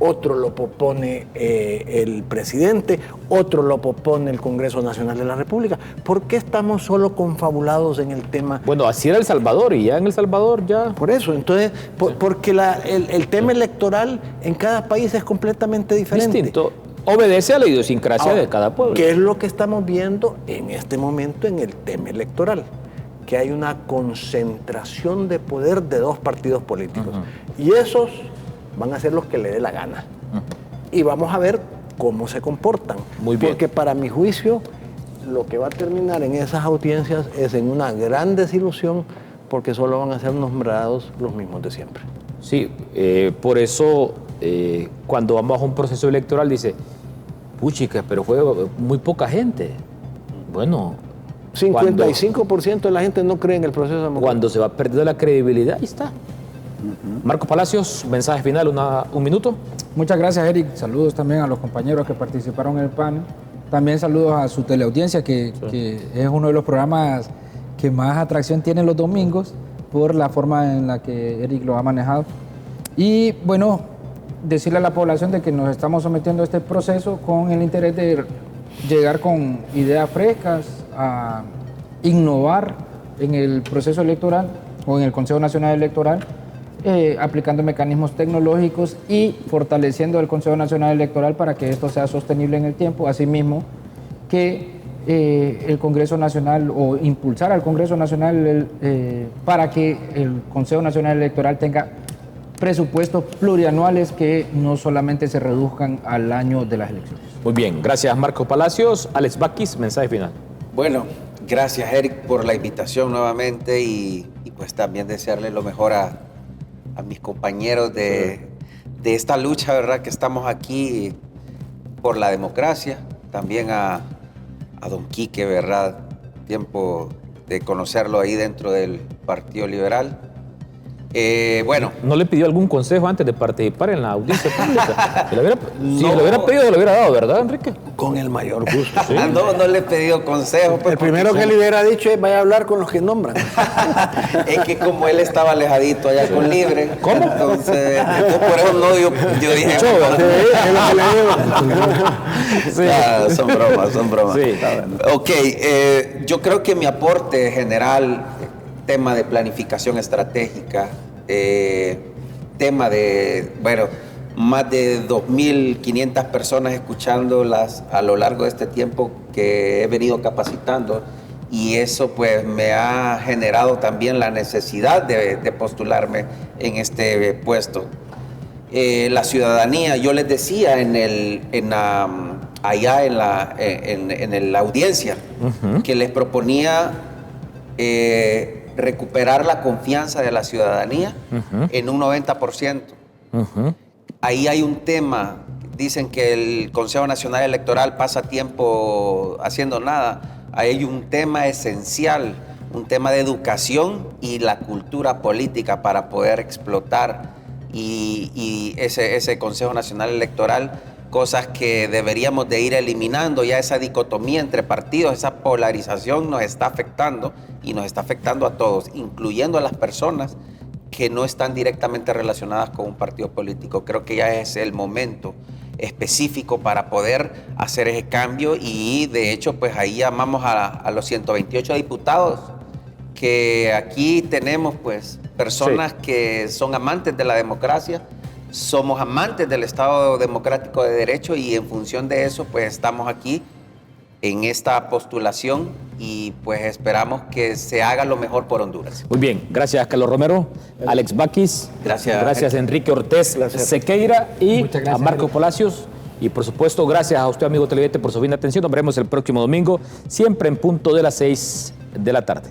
otro lo propone el presidente, otro lo propone el Congreso Nacional de la República. ¿Por qué estamos solo confabulados en el tema? Bueno, así era El Salvador y ya en El Salvador ya... Por eso, entonces, porque el tema electoral en cada país es completamente diferente. Distinto. Obedece a la idiosincrasia Ahora, de cada pueblo. ¿qué es lo que estamos viendo en este momento en el tema electoral? Que hay una concentración de poder de dos partidos políticos. Y esos van a ser los que le dé la gana. Y vamos a ver cómo se comportan. Muy bien. Porque para mi juicio, lo que va a terminar en esas audiencias es en una gran desilusión, porque solo van a ser nombrados los mismos de siempre. Sí, por eso cuando vamos a un proceso electoral dice, puchica, pero fue muy poca gente. Bueno, 55% de la gente no cree en el proceso democrático. cuando se va perdiendo la credibilidad, ahí está. Marcos Palacios, mensaje final, un minuto. Muchas gracias, Eric. Saludos también a los compañeros que participaron en el panel. También saludos a su teleaudiencia, que es uno de los programas que más atracción tiene los domingos por la forma en la que Eric lo ha manejado. Y bueno, decirle a la población de que nos estamos sometiendo a este proceso con el interés de llegar con ideas frescas, a innovar en el proceso electoral o en el Consejo Nacional Electoral, aplicando mecanismos tecnológicos y fortaleciendo el Consejo Nacional Electoral para que esto sea sostenible en el tiempo, asimismo que el Congreso Nacional o impulsar al Congreso Nacional para que el Consejo Nacional Electoral tenga presupuestos plurianuales que no solamente se reduzcan al año de las elecciones. Muy bien, gracias Marcos Palacios. Alex Baquis, mensaje final. Bueno, gracias Eric por la invitación nuevamente y pues también desearle lo mejor a mis compañeros de esta lucha, ¿verdad? Que estamos aquí por la democracia. También a don Quique, ¿verdad? Tiempo de conocerlo ahí dentro del Partido Liberal. Bueno. ¿No le pidió algún consejo antes de participar en la audiencia pública? Si lo hubiera pedido, lo hubiera dado, ¿verdad, Enrique? Con el mayor gusto. Sí. No le he pedido consejo. Pues, El primero que le hubiera dicho es vaya a hablar con los que nombran. Es que como él estaba alejadito allá con Libre. ¿Cómo? Entonces, por eso no, yo dije... Sí. Son bromas. Sí. Ok, yo creo que mi aporte general, tema de planificación estratégica, tema de, bueno, más de 2.500 personas escuchándolas a lo largo de este tiempo que he venido capacitando, y eso pues me ha generado también la necesidad de postularme en este puesto. La ciudadanía, yo les decía allá en la audiencia, que les proponía recuperar la confianza de la ciudadanía en un 90%. Ahí hay un tema, dicen que el Consejo Nacional Electoral pasa tiempo haciendo nada. Ahí hay un tema esencial, un tema de educación y la cultura política para poder explotar y ese Consejo Nacional Electoral cosas que deberíamos de ir eliminando. Ya esa dicotomía entre partidos, esa polarización nos está afectando y nos está afectando a todos, incluyendo a las personas que no están directamente relacionadas con un partido político. Creo que ya es el momento específico para poder hacer ese cambio y de hecho pues ahí llamamos a los 128 diputados, que aquí tenemos pues personas que son amantes de la democracia, somos amantes del Estado democrático de derecho y en función de eso pues estamos aquí en esta postulación y pues esperamos que se haga lo mejor por Honduras. Muy bien, gracias Carlos Romero, Alex Baquis, gracias Enrique Ortiz Sequeira y a Marco Palacios. Y por supuesto, gracias a usted, amigo televidente, por su fina atención. Nos veremos el próximo domingo, siempre en punto de las 6 de la tarde.